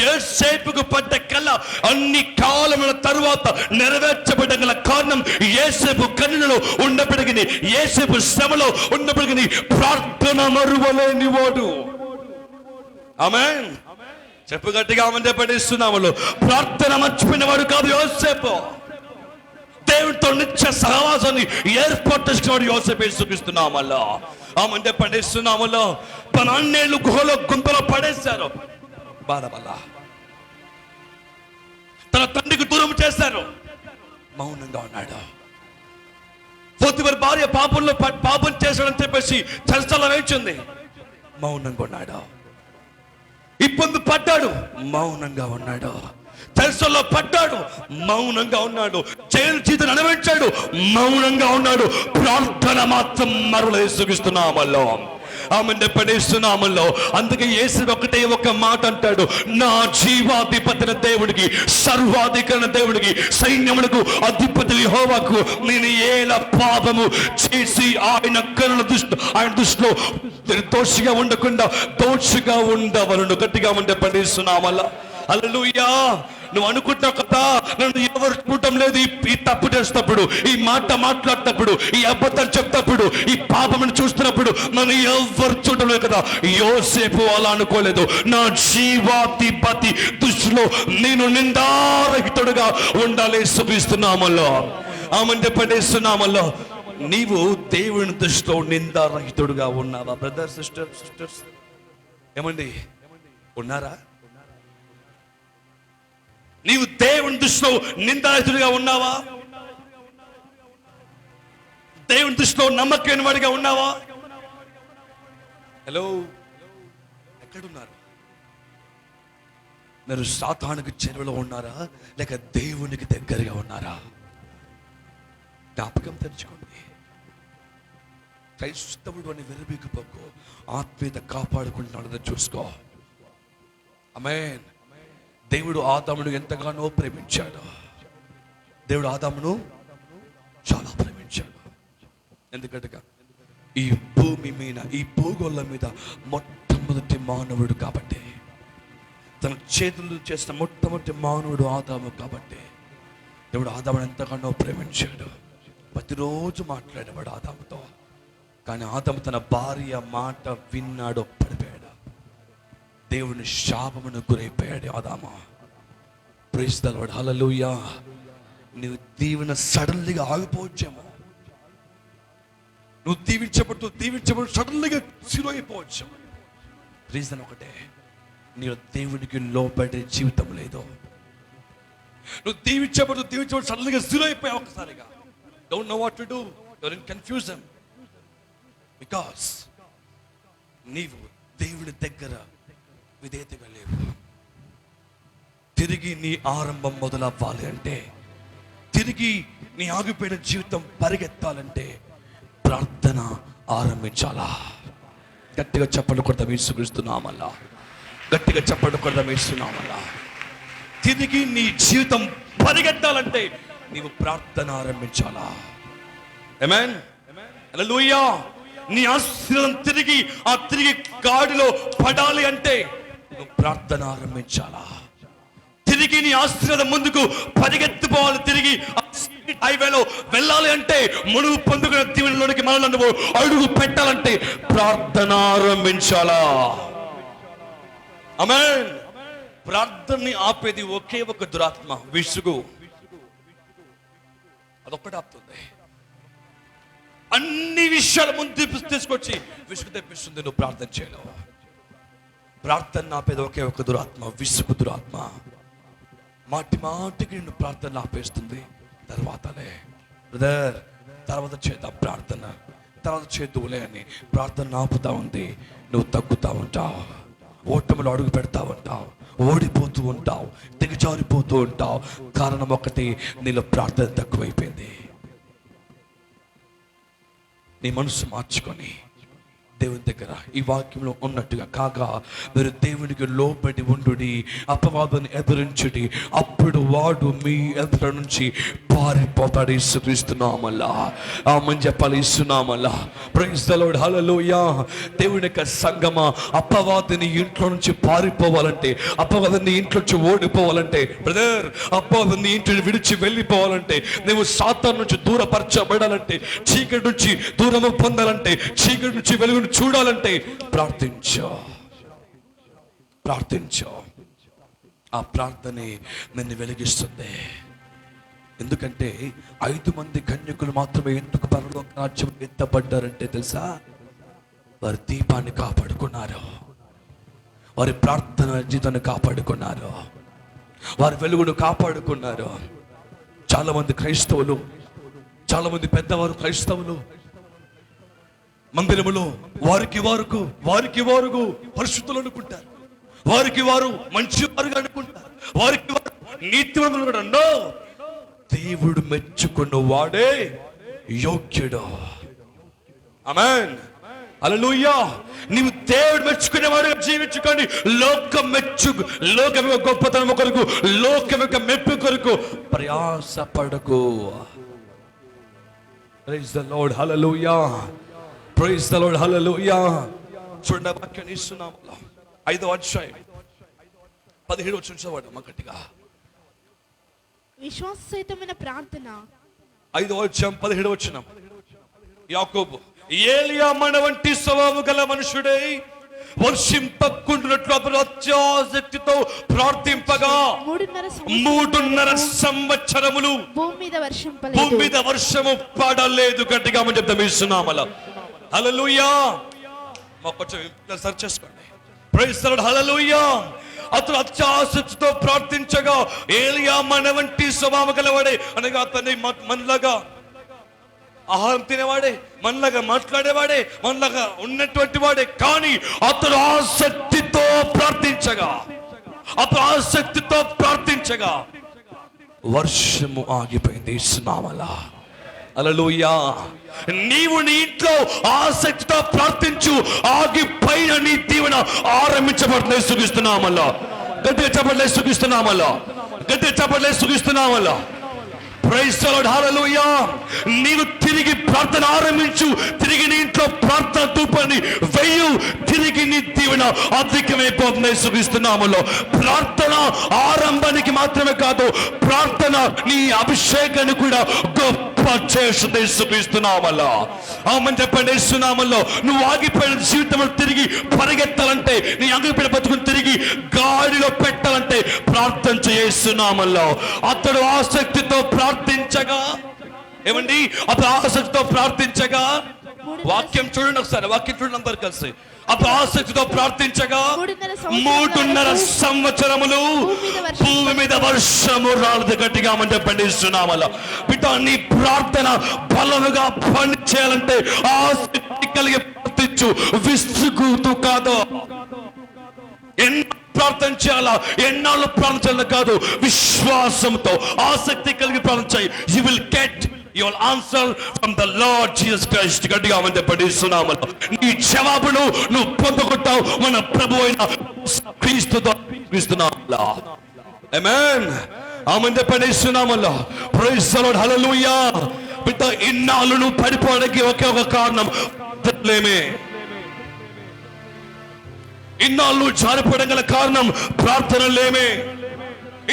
Speaker 2: యోసేపుకు పడ్డ కల అన్ని కాలముల తరువాత నెరవేర్చబడ్డ గల కారణం యోసేపు కన్నులలో ఉన్నప్పటికీ, యోసేపు శ్రమలో ఉన్నప్పటికీ ప్రార్థన మరువలేని వాడు. ఆమేన్. చెప్పు గట్టిగా. ఆమేన్ చెప్పండి. ఇస్తున్నామలో ప్రార్థన మర్చిపోయిన వాడు కాదు యోసేపు. దేవుడితో నిత్య సహవాసాన్ని ఏర్పాటు చేసుకున్నాడు యోసేపు. చూపిస్తున్నామల్లా. ఆమేన్ చెప్పండి. ఇస్తున్నామలో 12 ఏళ్ళు గుహలో గుంతలో పడేశారు బాధ వల్ల. తన తండ్రికి దూరం చేశారు, మౌనంగా ఉన్నాడు. పోతిఫర్ భార్య పాపం చేశాడని చెప్పేసి చర్చలో వేచింది, మౌనంగా ఉన్నాడు. ఇబ్బంది పడ్డాడు, మౌనంగా ఉన్నాడు. చర్చలో పడ్డాడు, మౌనంగా ఉన్నాడు. జైలు జీతం అనుభవించాడు, మౌనంగా ఉన్నాడు. ప్రార్థన మాత్రం మరల యేసుక్రీస్తున్నామల్లో. ఆమె పడేస్తున్నామల్లో. అందుకే యేసు ఒకటే ఒక మాట అంటాడు, నా జీవాధిపతిన దేవుడికి, సర్వాధికార దేవుడికి, సైన్యములకు అధిపతి యెహోవాకు నేను ఏలా పాపము చేసి ఆయన దృష్టిలో దోషిగా ఉండకుండా దోషిగా ఉండవలను. గట్టిగా ఉండే పడేస్తున్నామల్లా. హల్లెలూయా. నువ్వు అనుకుంటావు కదా, నన్ను ఎవరు చూడటం లేదు, ఈ తప్పు చేసేటప్పుడు, ఈ మాట మాట్లాడేటప్పుడు, ఈ అబద్ధం చెప్తప్పుడు, ఈ పాపమును చూస్తున్నప్పుడు నన్ను ఎవరు చూడటం లేదు కదా. యోసేపు అలా అనుకోలేదు. నా జీవాధిపతి దృష్టిలో నేను నిందారహితుడుగా ఉండాలి. సుఖిస్తున్నామల్లో ఆమె పడేస్తున్నామల్లో. నీవు దేవుని దృష్టిలో నిందారహితుడుగా ఉన్నావా? బ్రదర్ సిస్టర్స్ ఏమండి ఉన్నారా? నీవు దేవుని దృష్టిలో నిందారహితుడిగా ఉన్నావా? దేవుని దృష్టిలో నమ్మకమైన వాడిగా ఉన్నావా? హలో, ఎక్కడున్నారు మీరు? సాతానుకి చెరువులో ఉన్నారా, లేక దేవునికి దగ్గరగా ఉన్నారా? జ్ఞాపకం తెచ్చుకోండి. క్రైస్తవుడు అని వెరబీకపోకు, ఆత్మీయత కాపాడుకుంటున్నాడని చూసుకో. ఆమేన్. దేవుడు ఆదామును ఎంతగానో ప్రేమించాడు. దేవుడు ఆదామును చాలా ప్రేమించాడు. ఎందుకంటే ఈ భూమి మీద, ఈ భూగోళం మీద మొట్టమొదటి మానవుడు కాబట్టి, తన చేతులు చేసిన మొట్టమొదటి మానవుడు ఆదాము కాబట్టి దేవుడు ఆదామును ఎంతగానో ప్రేమించాడు. ప్రతిరోజు మాట్లాడేవాడు ఆదాముతో. కానీ ఆదాము తన భార్య మాట విన్నాడు, పడిపోయాడు. దేవుని శాపమును గురైపోయాడు ఆదాము. Praise the Lord. హల్లెలూయా. నువ్వు దీవెన సడన్లీగా ఆగిపోవచ్చేమో. నువ్వు దీవించబడుతూ సడన్లీగా జీరో అయిపోవచ్చు. రీజన్ ఒకటే, నీవు దేవునికి లోబడే జీవితం లేదు. నువ్వు దీవించబడుతూ సడన్లీగా జీరో అయిపోయావు ఒక్కసారిగా. Don't know what to do, you are in confusion. Because నీవు దేవుని దగ్గర విధేయతగా లేవు. తిరిగి నీ ఆరంభం మొదలవ్వాలి అంటే, తిరిగి నీ ఆగిపోయిన జీవితం పరిగెత్తాలంటే ప్రార్థన ఆరంభించాలా. గట్టిగా చప్పట్లు కొడదాం యేసుక్రీస్తునామములో. గట్టిగా చప్పట్లు కొడదాం యేసునామములో. తిరిగి నీ జీవితం పరిగెత్తాలంటే నీవు ప్రార్థన ఆరంభించాలా. ఆమేన్. హల్లెలూయా. నీ ఆశీర్వాదం తిరిగి గాడిలో పడాలి అంటే నువ్వు ప్రార్థన ఆరంభించాలా. తిరిగి నీ ఆశీర్వాదం ముందుకు పరిగెత్తిపోవాలి. తిరిగి హైవేలో వెళ్ళాలి అంటే, మునుగు పొందుకున్న దీవెనలోనికి మనల్ని నువ్వు అడుగు పెట్టాలంటే ప్రార్థన ఆరంభించాలా. ఆమేన్. ప్రార్థనని ఆపేది ఒకే ఒక దురాత్మ, విసుగు. అదొక్కటి ఆపుతుంది. అన్ని విషయాల ముందు తీసుకొచ్చి విసుగు తెప్పిస్తుంది. నువ్వు ప్రార్థన చేయలేవు. ప్రార్థన ఆపేది ఒకే ఒక దురాత్మ, విసుగు దురాత్మ. మాటికి నిన్ను ప్రార్థన ఆపేస్తుంది. తర్వాతలే బ్రదర్, తర్వాత చేద్దాం ప్రార్థన, తర్వాత చేద్దువులే అని ప్రార్థన ఆపుతా ఉంది. నువ్వు తగ్గుతా ఉంటావు, ఓటములు అడుగు పెడతా ఉంటావు, ఓడిపోతూ ఉంటావు, దిగజారిపోతూ ఉంటావు. కారణం ఒకటి, నీలో ప్రార్థన తక్కువైపోయింది. నీ మనసు మార్చుకొని దేవుని దగ్గర ఈ వాక్యంలో ఉన్నట్టుగా కాగా మీరు దేవునికి లోబడి ఉండుడి, అపవాదుని ఎదురించుడి, అప్పుడు వాడు మీ ఎదుట నుంచి పారిపోతాడు. యేసుక్రీస్తునామములో ఆమేన్ చెప్పాలి. యేసునామములో ప్రైజ్ ది లార్డ్. హల్లెలూయా. దేవుని యొక్క సంగమా, అపవాదుని ఇంట్లో నుంచి పారిపోవాలంటే, అపవాదుని ఇంట్లో నుంచి ఓడిపోవాలంటే, బ్రదర్ అపవాదుని ఇంటిని విడిచి వెళ్ళిపోవాలంటే, నువ్వు సాతాను నుంచి దూరపరచబడాలంటే, చీకటి నుంచి దూరము పొందాలంటే, చీకటి నుంచి వెలుగును చూడాలంటే ప్రార్థించు. ఆ ప్రార్థనే నిన్ను వెలిగిస్తుంది. ఎందుకంటే 5 మంది కన్యకులు మాత్రమే ఎందుకు పరలోక రాజ్యం ఎత్తబడ్డారంటే తెలుసా? వారి దీపాన్ని కాపాడుకున్నారు, వారి ప్రార్థన జీవితాన్ని కాపాడుకున్నారు, వారి వెలుగును కాపాడుకున్నారు. చాలా మంది క్రైస్తవులు, చాలా మంది పెద్దవారు క్రైస్తవులు మందిరములో వారికి వారు పరిశుద్ధులు అనుకుంటారు, వారికి వారు మంచివారుగా అనుకుంటారు, వారికి వారు నీతివంతులు కూడా. దేవుడు మెచ్చుకున్న వాడే యోగ్యుడు. ఆమేన్. హల్లెలూయా. నీవు దేవుడు మెచ్చుకునేవాడుగా జీవించుకోండి. లోకం యొక్క గొప్పతనం కొరకు, లోకం యొక్క మెప్పు కొరకు ప్రయాసపడకు. ప్రైజ్ ద లార్డ్, హల్లెలూయా. ప్రైజ్ ద లార్డ్, హల్లెలూయా. చూడండి వాక్యాన్ని ఇస్తున్నాము. 5వ అధ్యాయం 17 వచనం చదవండి గట్టిగా.
Speaker 3: విశ్వాససహితమైన ప్రార్థన.
Speaker 2: 5వ అధ్యాయం 17 వచనం. యాకోబు, ఏలియా మన వంటి స్వభావం గల మనుషుడై వర్షింపకుండునట్లు అతడు అత్యాసక్తితో ప్రార్థింపగా 3.5 సంవత్సరములు భూమి మీద వర్షము పడలేదు. గట్టిగా మనం చెప్తాం ఇస్తున్నామలా. హల్లెలూయా. మాకు కొంచెం సర్చ్ చేసుకోండి. ప్రైజ్ ది లార్డ్, హల్లెలూయా. అతడు అత్యాసక్తితో ప్రార్థించగా ఏలియా మన వంటి స్వభావం గలవాడే, అనగా అతన్ని మనలాగా ఆహారం తినేవాడే, మనలాగా మాట్లాడేవాడే, మనలాగా ఉన్నటువంటి వాడే. కానీ అతడు ఆసక్తితో ప్రార్థించగా వర్షము ఆగిపోయింది. ఇస్తున్నామలా. హల్లెలూయా. నీవు నీ ఇంట్లో ఆసక్తితో ప్రార్థించు, ఆగిపోయిన నీ దీవెన ఆరంభించబడుతుంది. సుఖిస్తున్నామల్లా. గట్టిగా చెప్పట్లేదు, సుఖిస్తున్నామల్లా. గట్టిగా చెప్పట్లేదు, సుఖిస్తున్నామల్లా. ప్రైజ్ ది లార్డ్, హల్లెలూయా. నీవు తిరిగి ప్రార్థన ఆరంభించు, తిరిగి నీ ఇంట్లో ప్రార్థన ధూపాన్ని వెయ్యు, తిరిగి నీ దీవెన అధికమైపోతుంది. సుఖిస్తున్నాములో. ప్రార్థన ఆరంభానికి మాత్రమే కాదు, ప్రార్థన నీ అభిషేకాన్ని కూడా గొప్ప చేస్తుంది. సుఖిస్తున్నామల్లా. ఆమని చెప్పండి. ఇస్తున్నామల్లో నువ్వు ఆగిపోయిన జీవితంలో తిరిగి పరిగెత్తాలంటే, నీ ఆగిపోయిన బతుకుని తిరిగి గాడిలో పెట్టాలంటే ప్రార్థన చేస్తున్నామల్లో. అతడు ఆసక్తితో ప్రార్థించగా, ఏమండి అతడు ఆసక్తితో ప్రార్థించగా, వాక్యం చూడండి ఒకసారి, వాక్యం చూడండి అందరు కలిసి. అతడు ఆసక్తితో ప్రార్థించగా 3.5 సంవత్సరములు భూమి మీద వర్షము రాలేదు. గట్టిగా మనం చెప్పండి ఇస్తున్నామల్లా. బిడ్డ, నీ ప్రార్థన బలముగా పని చేయాలంటే ఆసక్తి కలిగి ప్రార్థించు, విసుగుతూ కాదు. ప్రార్థన చేయాలా, ఎన్నాళ్ళు ప్రార్థన చేయాలి కాదు, విశ్వాసంతో ఆసక్తి కలిగి ప్రార్థన చేయి. You will get your answer from the Lord Jesus Christ. గట్టిగా మనం చెప్పండి ఇస్తున్నామల్లా. నీ జవాబును నువ్వు పొందుకుంటావు మన ప్రభు అయిన క్రీస్తుతో. ఇస్తున్నామల్లా. ఆమేన్. ఆమేన్ చెప్పండి ఇస్తున్నామల్లా. ప్రైజ్ ది లార్డ్, హల్లెలూయా. బిడ్డ, ఇన్నాళ్ళు నువ్వు పడిపోవడానికి ఒకే ఒక కారణం ప్రార్థనలేమే. ఇన్నాళ్ళు జారిపోవడం గల కారణం ప్రార్థనలేమే.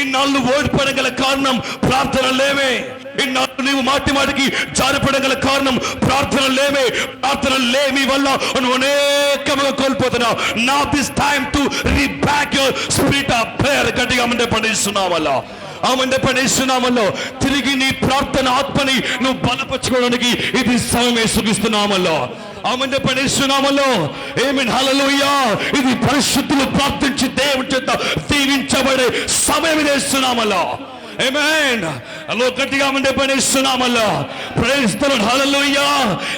Speaker 2: ఇన్నాళ్ళు ఓడిపోవడం గల కారణం ప్రార్థనలేమే. ఇన్నాళ్ళు నీవు మాటికి జారిపోవడం గల కారణం ప్రార్థనలేమే. ప్రార్థనలేమి వల్ల నువ్వు అనేకముగా కోల్పోతున్నావు. నౌ దిస్ టైమ్ టు రీబ్యాక్ యువర్ స్పిరిట్ ఆఫ్ ప్రేయర్. గట్టిగా మండే పండిస్తున్నామల్లా. ఆ మండే పండిస్తున్నామల్లో తిరిగి నీ ప్రార్థన ఆత్మని నువ్వు బలపరచుకోవడానికి ఇది సమయమే. సుఖిస్తున్నామల్లో. ఆమె పనిస్తున్నామలో. ఆమేన్, హల్లెలూయా. ఇది పరిశుద్ధులు ప్రార్థించి దేవుని చేత దీవించబడే సమయం ఇస్తున్నామలో. ఆమేన్. అలో గట్టిగా మండే పనిస్తున్నామలో. ప్రైజ్ ది లార్డ్, హల్లెలూయా.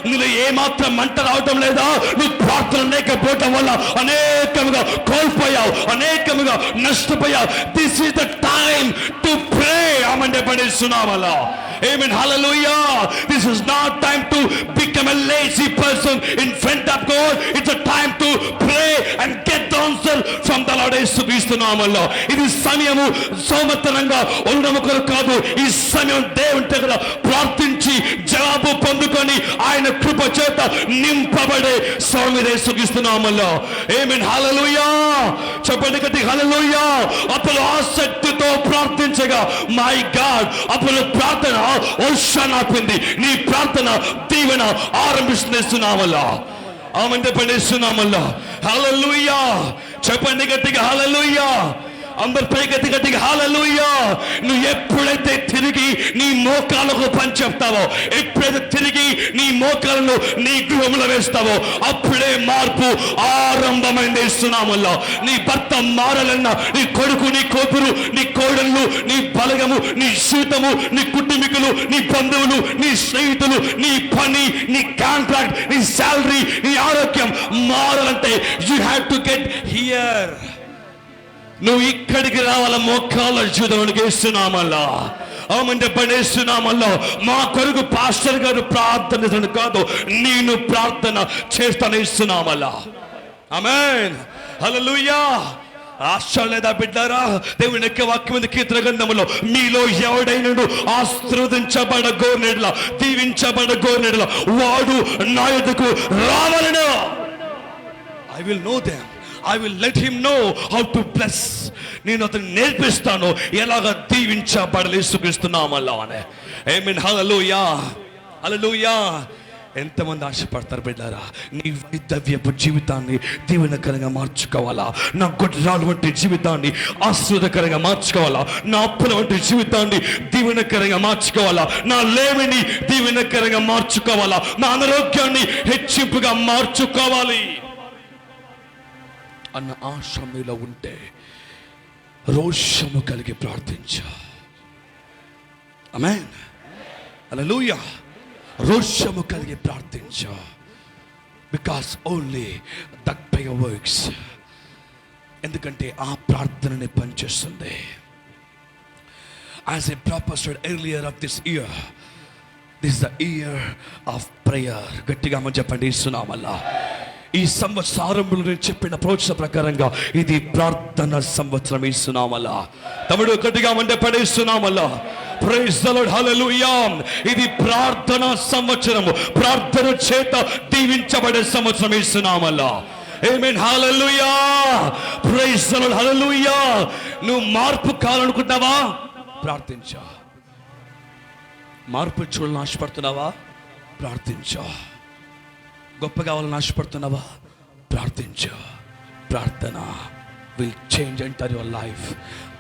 Speaker 2: నీలో ఏ మాత్రం మంట రావటం లేదా? నువ్వు ప్రార్థన లేకపోవటం వల్ల అనేకముగా కోల్పోయావు, అనేకముగా నష్టపోయావు. This is the time to pray. ఆమె పనిస్తున్నామలో. Amen, hallelujah. This is not time to become a lazy person in front of God. It's a time to pray and get the answer from the Lord. ఇస్తున్నామల్లో. ఇది సమయము సోమతనంగా ఉండడం కొరకు కాదు. ఈ సమయం దేవుని దగ్గర ప్రార్థించి జవాబు పొందుకొని ఆయన కృప చేత నింపబడే సమయం సుఖిస్తున్నామల్లో. ఆమేన్, హల్లెలూయా. చెప్పండి గట్టి, హల్లెలూయా. అప్పుడు ఆసక్తితో ప్రార్థించగా, మై గాడ్, అప్పుడు ప్రార్థన వర్షాన్ని నీ ప్రార్థన దీవెన ఆరంభిస్తున్నామల్లా. ఆమె పండిస్తున్నామల్లా. హల్లెలూయా. చెప్పండి గట్టిగా, హల్లెలూయా. అందరు పై గట్టిగా హల్లెలూయా. నువ్వు ఎప్పుడైతే తిరిగి నీ మోకాలకు పని చెప్తావో, ఎప్పుడైతే తిరిగి నీ మోకాలను నీ గృహంలో వేస్తావో, అప్పుడే మార్పు ఆరంభమైంది. ఇస్తున్నామల్లా. నీ భర్త మారాలన్నా, నీ కొడుకు, నీ కూతురు, నీ కోడళ్ళు, నీ బలగము, నీ జీవితము, నీ కుటుంబీకులు, నీ బంధువులు, నీ స్నేహితులు, నీ పని, నీ కాంట్రాక్ట్, నీ శాలరీ, నీ ఆరోగ్యం మారాలంటే you have to get here. నువ్వు ఇక్కడికి రావాల మోకాళ్ళ జీవితంలోకి వేస్తున్నామల్లా ఆమంటే పడేస్తున్నామల్లో మా కొరకు పాస్టర్ గారు ప్రార్థన కాదు నేను ప్రార్థన చేస్తాను ఇస్తున్నామల్లా ఆమేన్ హల్లెలూయా ఆశ లేదా బిడ్డారా దేవుని యొక్క వాక్యం కీర్తన గ్రంథంలో మీలో ఎవడైనడు ఆశీర్వదించబడగోరినట్ల దీవించబడగోరినట్ల వాడు నా యొద్దకు రావాలను I will know them I will let him know how to bless. నేను అతను నేర్పిస్తాను ఎలాగ దీవించబడాలి యేసుక్రీస్తునామములో అనే ఆమేన్ హల్లెలూయా హల్లెలూయా ఎంతమంది ఆశపడతారు బిడ్డారా నీ వైదవ్యపు జీవితాన్ని దీవెనకరంగా మార్చుకోవాలా నా గొడ్రాలు వంటి జీవితాన్ని ఆశీర్వాదకరంగా మార్చుకోవాలా నా అప్పుల వంటి జీవితాన్ని దీవెనకరంగా మార్చుకోవాలా నా లేమిని దీవెనకరంగా మార్చుకోవాలా నా అనారోగ్యాన్ని హెచ్చింపుగా మార్చుకోవాలి అన్న ఆశ మీలో ఉంటే రోషము కలిగి ప్రార్థించు ఆమేన్ హల్లెలూయా రోషము కలిగి ప్రార్థించు because only that prayer works ఎందుకంటే ఆ ప్రార్థనని పనిచేస్తుంది as a prophesied earlier of this year this is the year of prayer గట్టిగా మనం చెప్పండి ఇస్తున్నామల్లా ఈ సంవత్సరంలో నేను చెప్పిన ప్రవచన ప్రకారంగా ఇది ప్రార్థన సంవత్సరం ఇస్తున్నామల్లా తమ్ముడు గట్టిగా మంటే పడేస్తున్నామల్లా ప్రైజ్ ది లార్డ్ హల్లెలూయా ఇది ప్రార్థన సంవత్సరం ప్రార్థన చేత దీవించబడే సంవత్సరం ఇస్తున్నామల్లా ఆమేన్ హల్లెలూయా ప్రైజ్ ది లార్డ్ హల్లెలూయా నువ్వు మార్పు కావాలనుకుంటావా ప్రార్థించు మార్పు చూడాలని ఆశపడుతున్నావా ప్రార్థించు గొప్ప కావాలని ఆశపడుతున్నావా ప్రార్థించు ప్రార్థన will change entire your life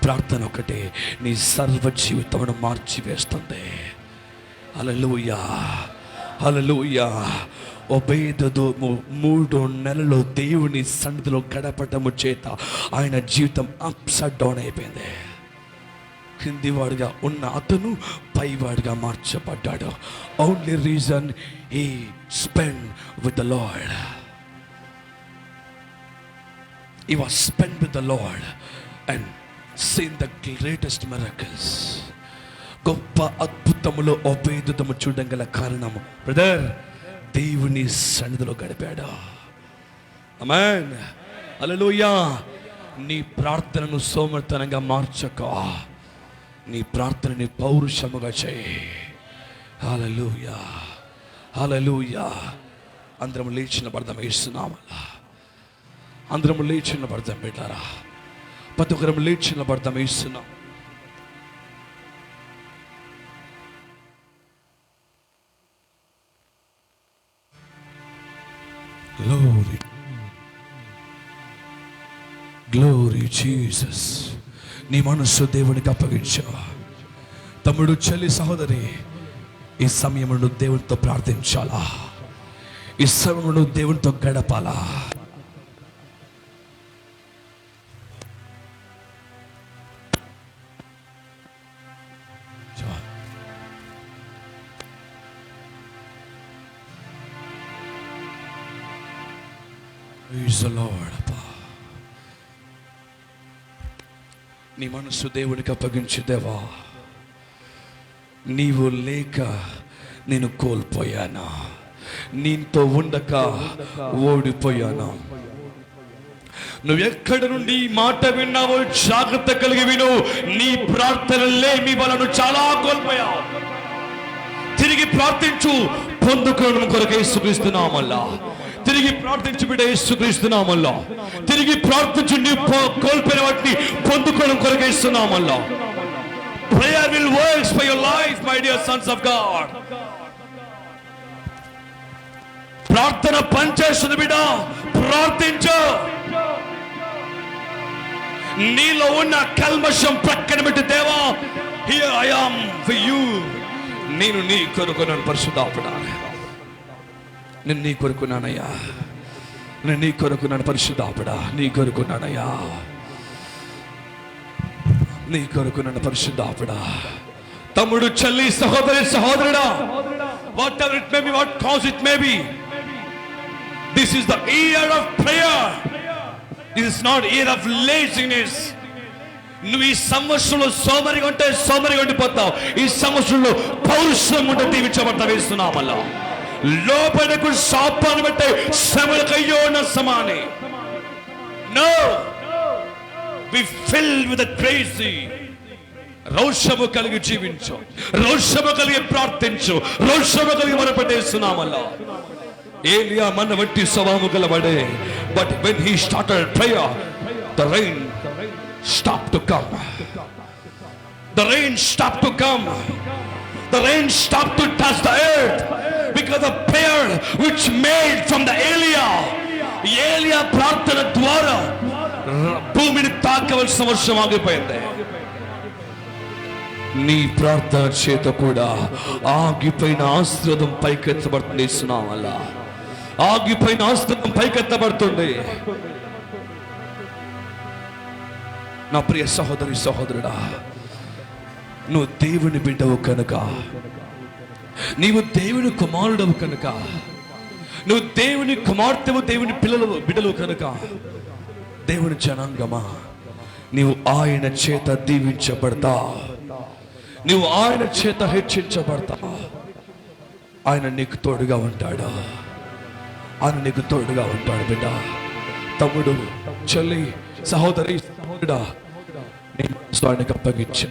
Speaker 2: ప్రార్థన ఒకటే నీ సర్వ జీవితమును మార్చివేస్తుంది హల్లెలూయా హల్లెలూయా ఒబేదెదోము 3 నెలలు దేవుని సన్నిధిలో గడపటము చేత ఆయన జీవితం అప్సైడ్ డౌన్ అయిపోయింది కిందివాడిగా ఉన్న అతను పైవాడిగా మార్చబడ్డాడు only reason he spend with the Lord he was spend with the Lord and seen the greatest miracles గొప్ప అద్భుతములో ఒబేదెదోము చూడడం గల కారణము బ్రదర్ దేవుని సన్నిధిలో గడిపాడు ఆమేన్ హల్లెలూయా నీ ప్రార్థనను సోమర్తనంగా మార్చక నీ ప్రార్థనని పౌరుషముగా చేయి హల్లెలూయా హల్లెలూయా అందరం లేచిన పడదాం వేస్తున్నామల్లా అందరం లేచిన పడదాం పెట్టారా ప్రతి ఒక్కరం లేచిన పడదాం వేస్తున్నాం గ్లోరీ గ్లోరీ జీసస్ నీ మనస్సు దేవునికి అప్పగించు తమ్ముడు చెల్లి సహోదరి ఈ సమయంలో దేవునితో ప్రార్థించాలా ఈ సమయంలో దేవునితో గడపాలా Praise the Lord. నీ మనసు దేవునికి అప్పగించు దేవా నీవు లేక నేను కోల్పోయాను నీతో ఉండక ఓడిపోయాను నువ్వు ఎక్కడ నుండి మాట విన్నావో జాగ్రత్త కలిగి విను నీ ప్రార్థన లేమి వలన చాలా కోల్పోయావు తిరిగి ప్రార్థించు పొందుకోవడం కొరకు యేసుక్రీస్తునామములో తిరిగి ప్రార్థించు బిడ్డ యేసుక్రీస్తునామములో తిరిగి ప్రార్థించు నీ కోల్పోయిన వాటిని పొందుకోవడం కొరకు యేసునామములో prayer will work for your life my dear sons of God ప్రార్థన పనిచేస్తుంది బిడ్డ ప్రార్థించు నీలో ఉన్న కల్మషం ప్రక్కన పెట్టి దేవా here I am for you నేను నీ కొరకున్నాను పరిశుద్ధాత్ముడా నేను నీ కొరకున్నానయ్యా నేను నీ కొరకున్నాను పరిశుద్ధాత్ముడా నీ కొరకున్నానయ్యా నీ కొరకున్నాను పరిశుద్ధాత్ముడా తమ్ముడు చెల్లి సహోదరి సహోదరుడా what ever it may be what cause it may be this is the year of prayer this is not year of laziness నువ్వు ఈ సంవత్సరంలో సోమరిగా ఉంటే సోమరిగా ఉండిపోతావు. ఈ సంవత్సరంలో పౌరుషం ఉంటే దీవించబడతావు. వేస్తున్నామల్లా లోపలకు శాపాన్ని బట్టే శ్రమలకయ్యో నా సమానే. No, be filled with crazy. రోషము కలిగి జీవించు, రోషము కలిగి ప్రార్థించు, రోషము కలిగి మొరపెట్టేస్తున్నామల్లా. ఏలియా మన వంటి స్వభావము గలవాడే. But when he started prayer, the rain stopped to come. The rain stopped to come. The rain stopped to touch the earth because of prayer which made from the Elia ప్రార్థన ద్వారా భూమిని తాకవలసిన వర్షం ఆగిపోయింది. నీ ప్రార్థన చేత కూడా ఆగిపోయిన ఆశీర్వాదం పైకెత్తబడుతుంది. ఇస్తున్నామల్లా ఆగిపోయిన ఆశీర్వాదం పైకెత్తబడుతుంది. నా ప్రియ సహోదరి సహోదరుడా, నువ్వు దేవుని బిడ్డవు కనుక, నీవు దేవుని కుమారుడవు కనుక, నువ్వు దేవుని కుమార్తెవు, దేవుని బిడ్డలు కనుక, దేవుని జనాంగమా, నీవు ఆయన చేత దీవించబడతా, నీవు ఆయన చేత హెచ్చించబడతా. ఆయన నీకు తోడుగా ఉంటాడు. ఆయన నీకు తోడుగా ఉంటాడు. బిడ్డ, తమ్ముడు, చెల్లి, సహోదరి, సహోదరుడా, నీ మనసు ఆయనకు అప్పగించు.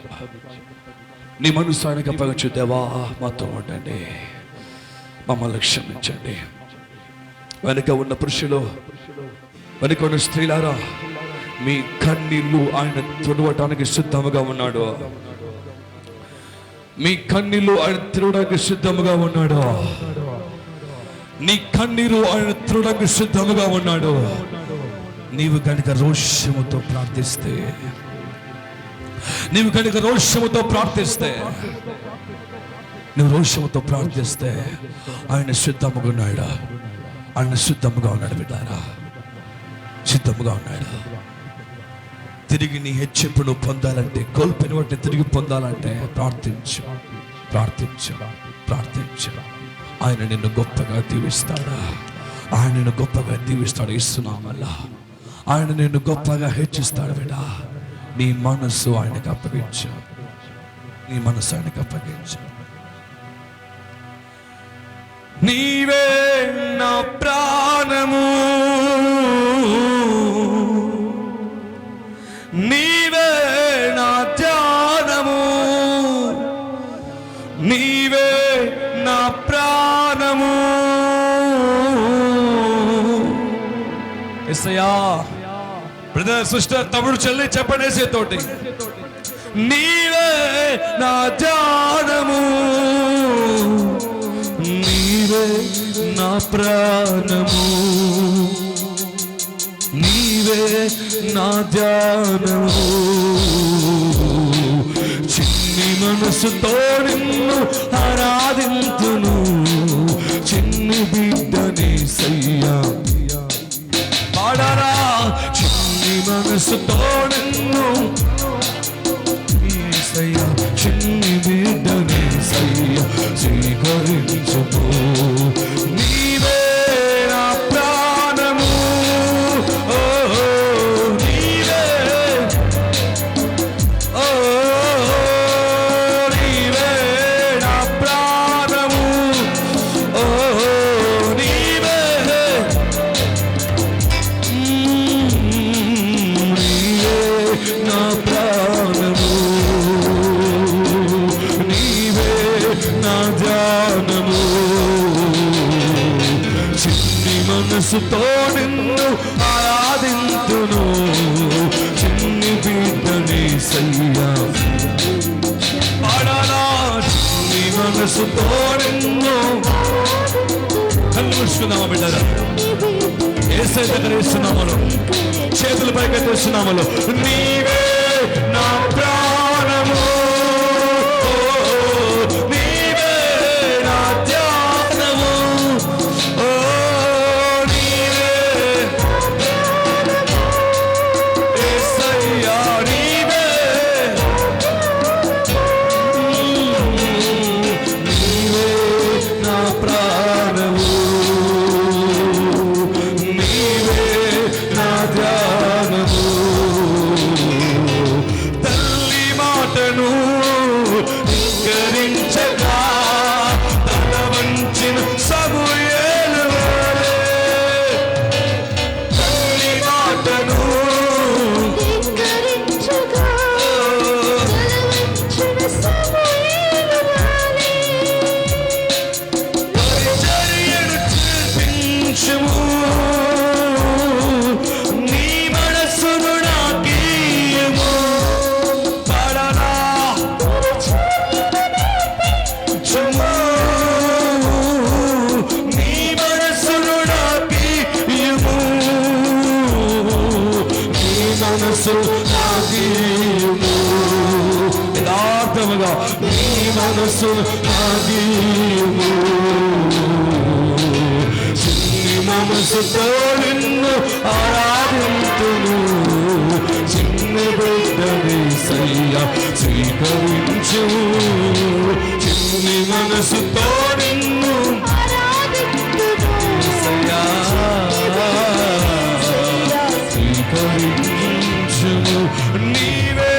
Speaker 2: నీ మనసు ఆయనకు అప్పగించు. దేవా, మాతో ఉండండి, మమ్మల్ని క్షమించండి. వెనుక ఉన్న పురుషులు, వెనుక ఉన్న స్త్రీలారా, మీ కన్నీళ్లు ఆయన తుడవటానికి సిద్ధముగా ఉన్నాడు. మీ కన్నీళ్లు ఆయన తుడవడానికి సిద్ధముగా ఉన్నాడు. నీ కన్నీరు ఆయన తుడవడానికి సిద్ధముగా ఉన్నాడు. నీవు కనుక రోషముతో ప్రార్థిస్తే, నీవు కనుక రోషముతో ప్రార్థిస్తే, నువ్వు రోషముతో ప్రార్థిస్తే ఆయన సిద్ధముగా ఉన్నాడు. ఆయన సిద్ధముగా ఉన్నాడు. బిడ్డారా, సిద్ధముగా ఉన్నాడు. తిరిగి నీ హెచ్చింపును పొందాలంటే, కోల్పోయిన వాటిని తిరిగి పొందాలంటే ప్రార్థించు, ప్రార్థించు, ప్రార్థించు. ఆయన నిన్ను గొప్పగా దీవిస్తాడా? ఆయన నిన్ను గొప్పగా దీవిస్తాడు. ఇస్తున్నామల్లా ఆయన నిన్ను గొప్పగా హెచ్చిస్తాడు. బిడ్డా, నీ మనస్సు ఆయనకు అప్పగించు, నీ మనస్సు ఆయనకు అప్పగించు. నీవే నా ప్రాణము, నీవే నా ధ్యానము, నీవే నా ప్రాణము. యేసయ్యా, బ్రదర్, సిస్టర్, తమ్ముడు, చెల్లి, చెప్పనేసే తోటి, నీవే నా ధ్యానము, నీవే నా ప్రాణము, నీవే నా ధ్యానము. చిన్ని మనసుతో నిన్ను ఆరాధింతును, చిన్ని బిడ్డని సయ్యా. పాడరా, చిన్ని మనసుతో నిన్ను సయ్యా, చిన్ని బిడ్డని సయ్యా స్వీకరించుము. నీవే నా ప్రాణము, ఓ నీవే, ఓ నీవే నా ప్రాణము, ఓ నీవే, నీవే నా ప్రాణము, నీవే నా ధ్యానము. చిన్ని మనసుతో నిన్ను ఆరాధింతును, చిన్ని బిడ్డని సయ్యా. పాడాలా, చిన్ని మనసుతో నిన్ను. కళ్ళు మూసుకుందామా బిడ్డరా? యేసయ్య దగ్గర ఇస్తున్నామలో, చేతులు పైకెత్తేస్తున్నామలో, నీవే నా ప్రాణము, నీవే నా ధ్యానము, ఓ నీవే యేసయ్యా, నీవే, నీవే నా ప్రాణము, నీవే నా ధ్యానము. మనసు నాగీము చిన్ని మనసుతో నిన్ను ఆరాధింతును చిన్ని బిడ్డని సయ్యా స్వీకరించు చిన్ని మనసుతో నిన్ను సయ్యా స్వీకరించు నీవే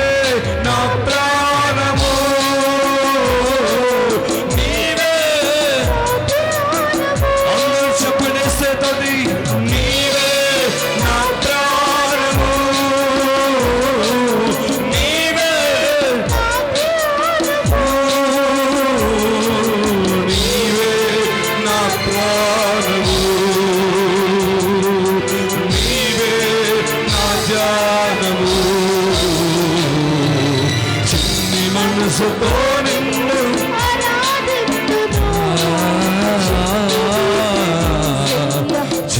Speaker 2: నా ప్రాణము నీవే అందరూ చెప్పనేసేతది నీవే నా ప్రాణము నీవే నీవే నా ప్రాణము నీవే నా జానము చిన్ని మనసుతో నిన్ను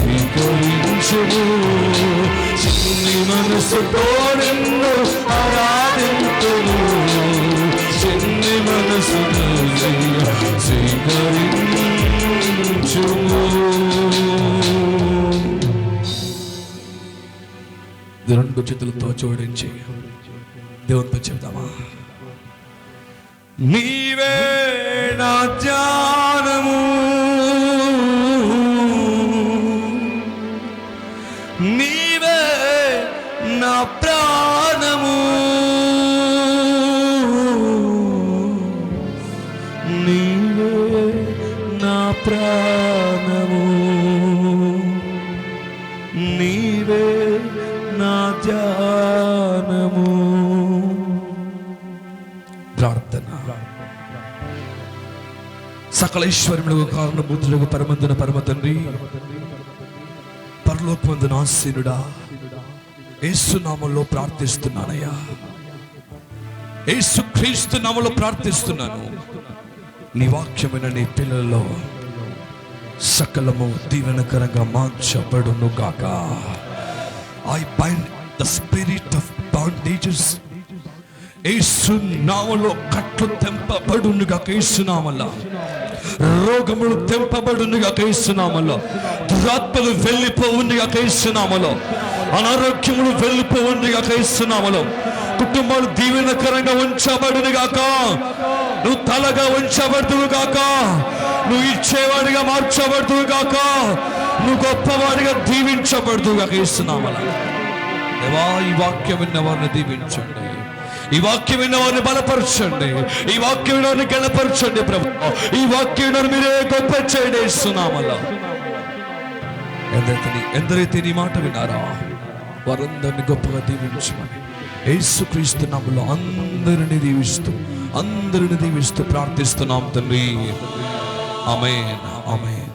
Speaker 2: స్వీకరించుము చిన్ని మనసుతో నిన్ను ఆరాధింతుము చిన్ని మనసును స్వీకరించుము. రెండు చేతులతో జోడించి దేవునితో చెప్తామా నీవే నా ధ్యానము నీవే నా ప్రాణము నీవే నా ప్రాణము నీవే నా ధ్యానము. ప్రార్థన. సకల ఈశ్వరములకు కారణభూతులకు పరమందున పరమ తండ్రి పరలోకమందున ఆసీనుడా యేసు నామములో ప్రార్థిస్తున్నానయ్యా యేసు క్రీస్తు నామములో ప్రార్థిస్తున్నాను నీ వాక్యమైన నీ పిల్లలలో సకలము దీవెనకరంగా మార్చబడును గాక. I bind the spirit of bondages. యేసు నామములో కట్లు తెంపబడునుగా యేసు నామములో రోగములు తెంపబడునుగా యేసు నామములో దురాత్మలు వెళ్ళిపోవునుగా యేసు నామములో అనారోగ్యములు వెళ్ళిపోవునుగా యేసు నామములో కుటుంబాలు దీవెనకరంగా ఉంచబడునుగాక. నువ్వు తలగా ఉంచబడుదువు గాక నువ్వు ఇచ్చేవాడిగా మార్చబడుదువు గాక నువ్వు గొప్పవాడిగా దీవించబడుదువు గాక యేసు నామములో. దేవా ఈ వాక్యం విన్న వారిని దీవించండి ఈ వాక్యం విన్న వారిని బలపరచండి ఈ వాక్యం విన్న వారిని గణపరచండి ప్రభు ఈ వాక్యం మీరే గొప్ప చేయండి యేసు నామములో. ఎందరైతే నీ మాట విన్నారా వారందరినీ గొప్పగా దీవించమని యేసుక్రీస్తు నామములో అందరిని దీవిస్తూ ప్రార్థిస్తున్నాం తండ్రి. ఆమేన్ ఆమేన్.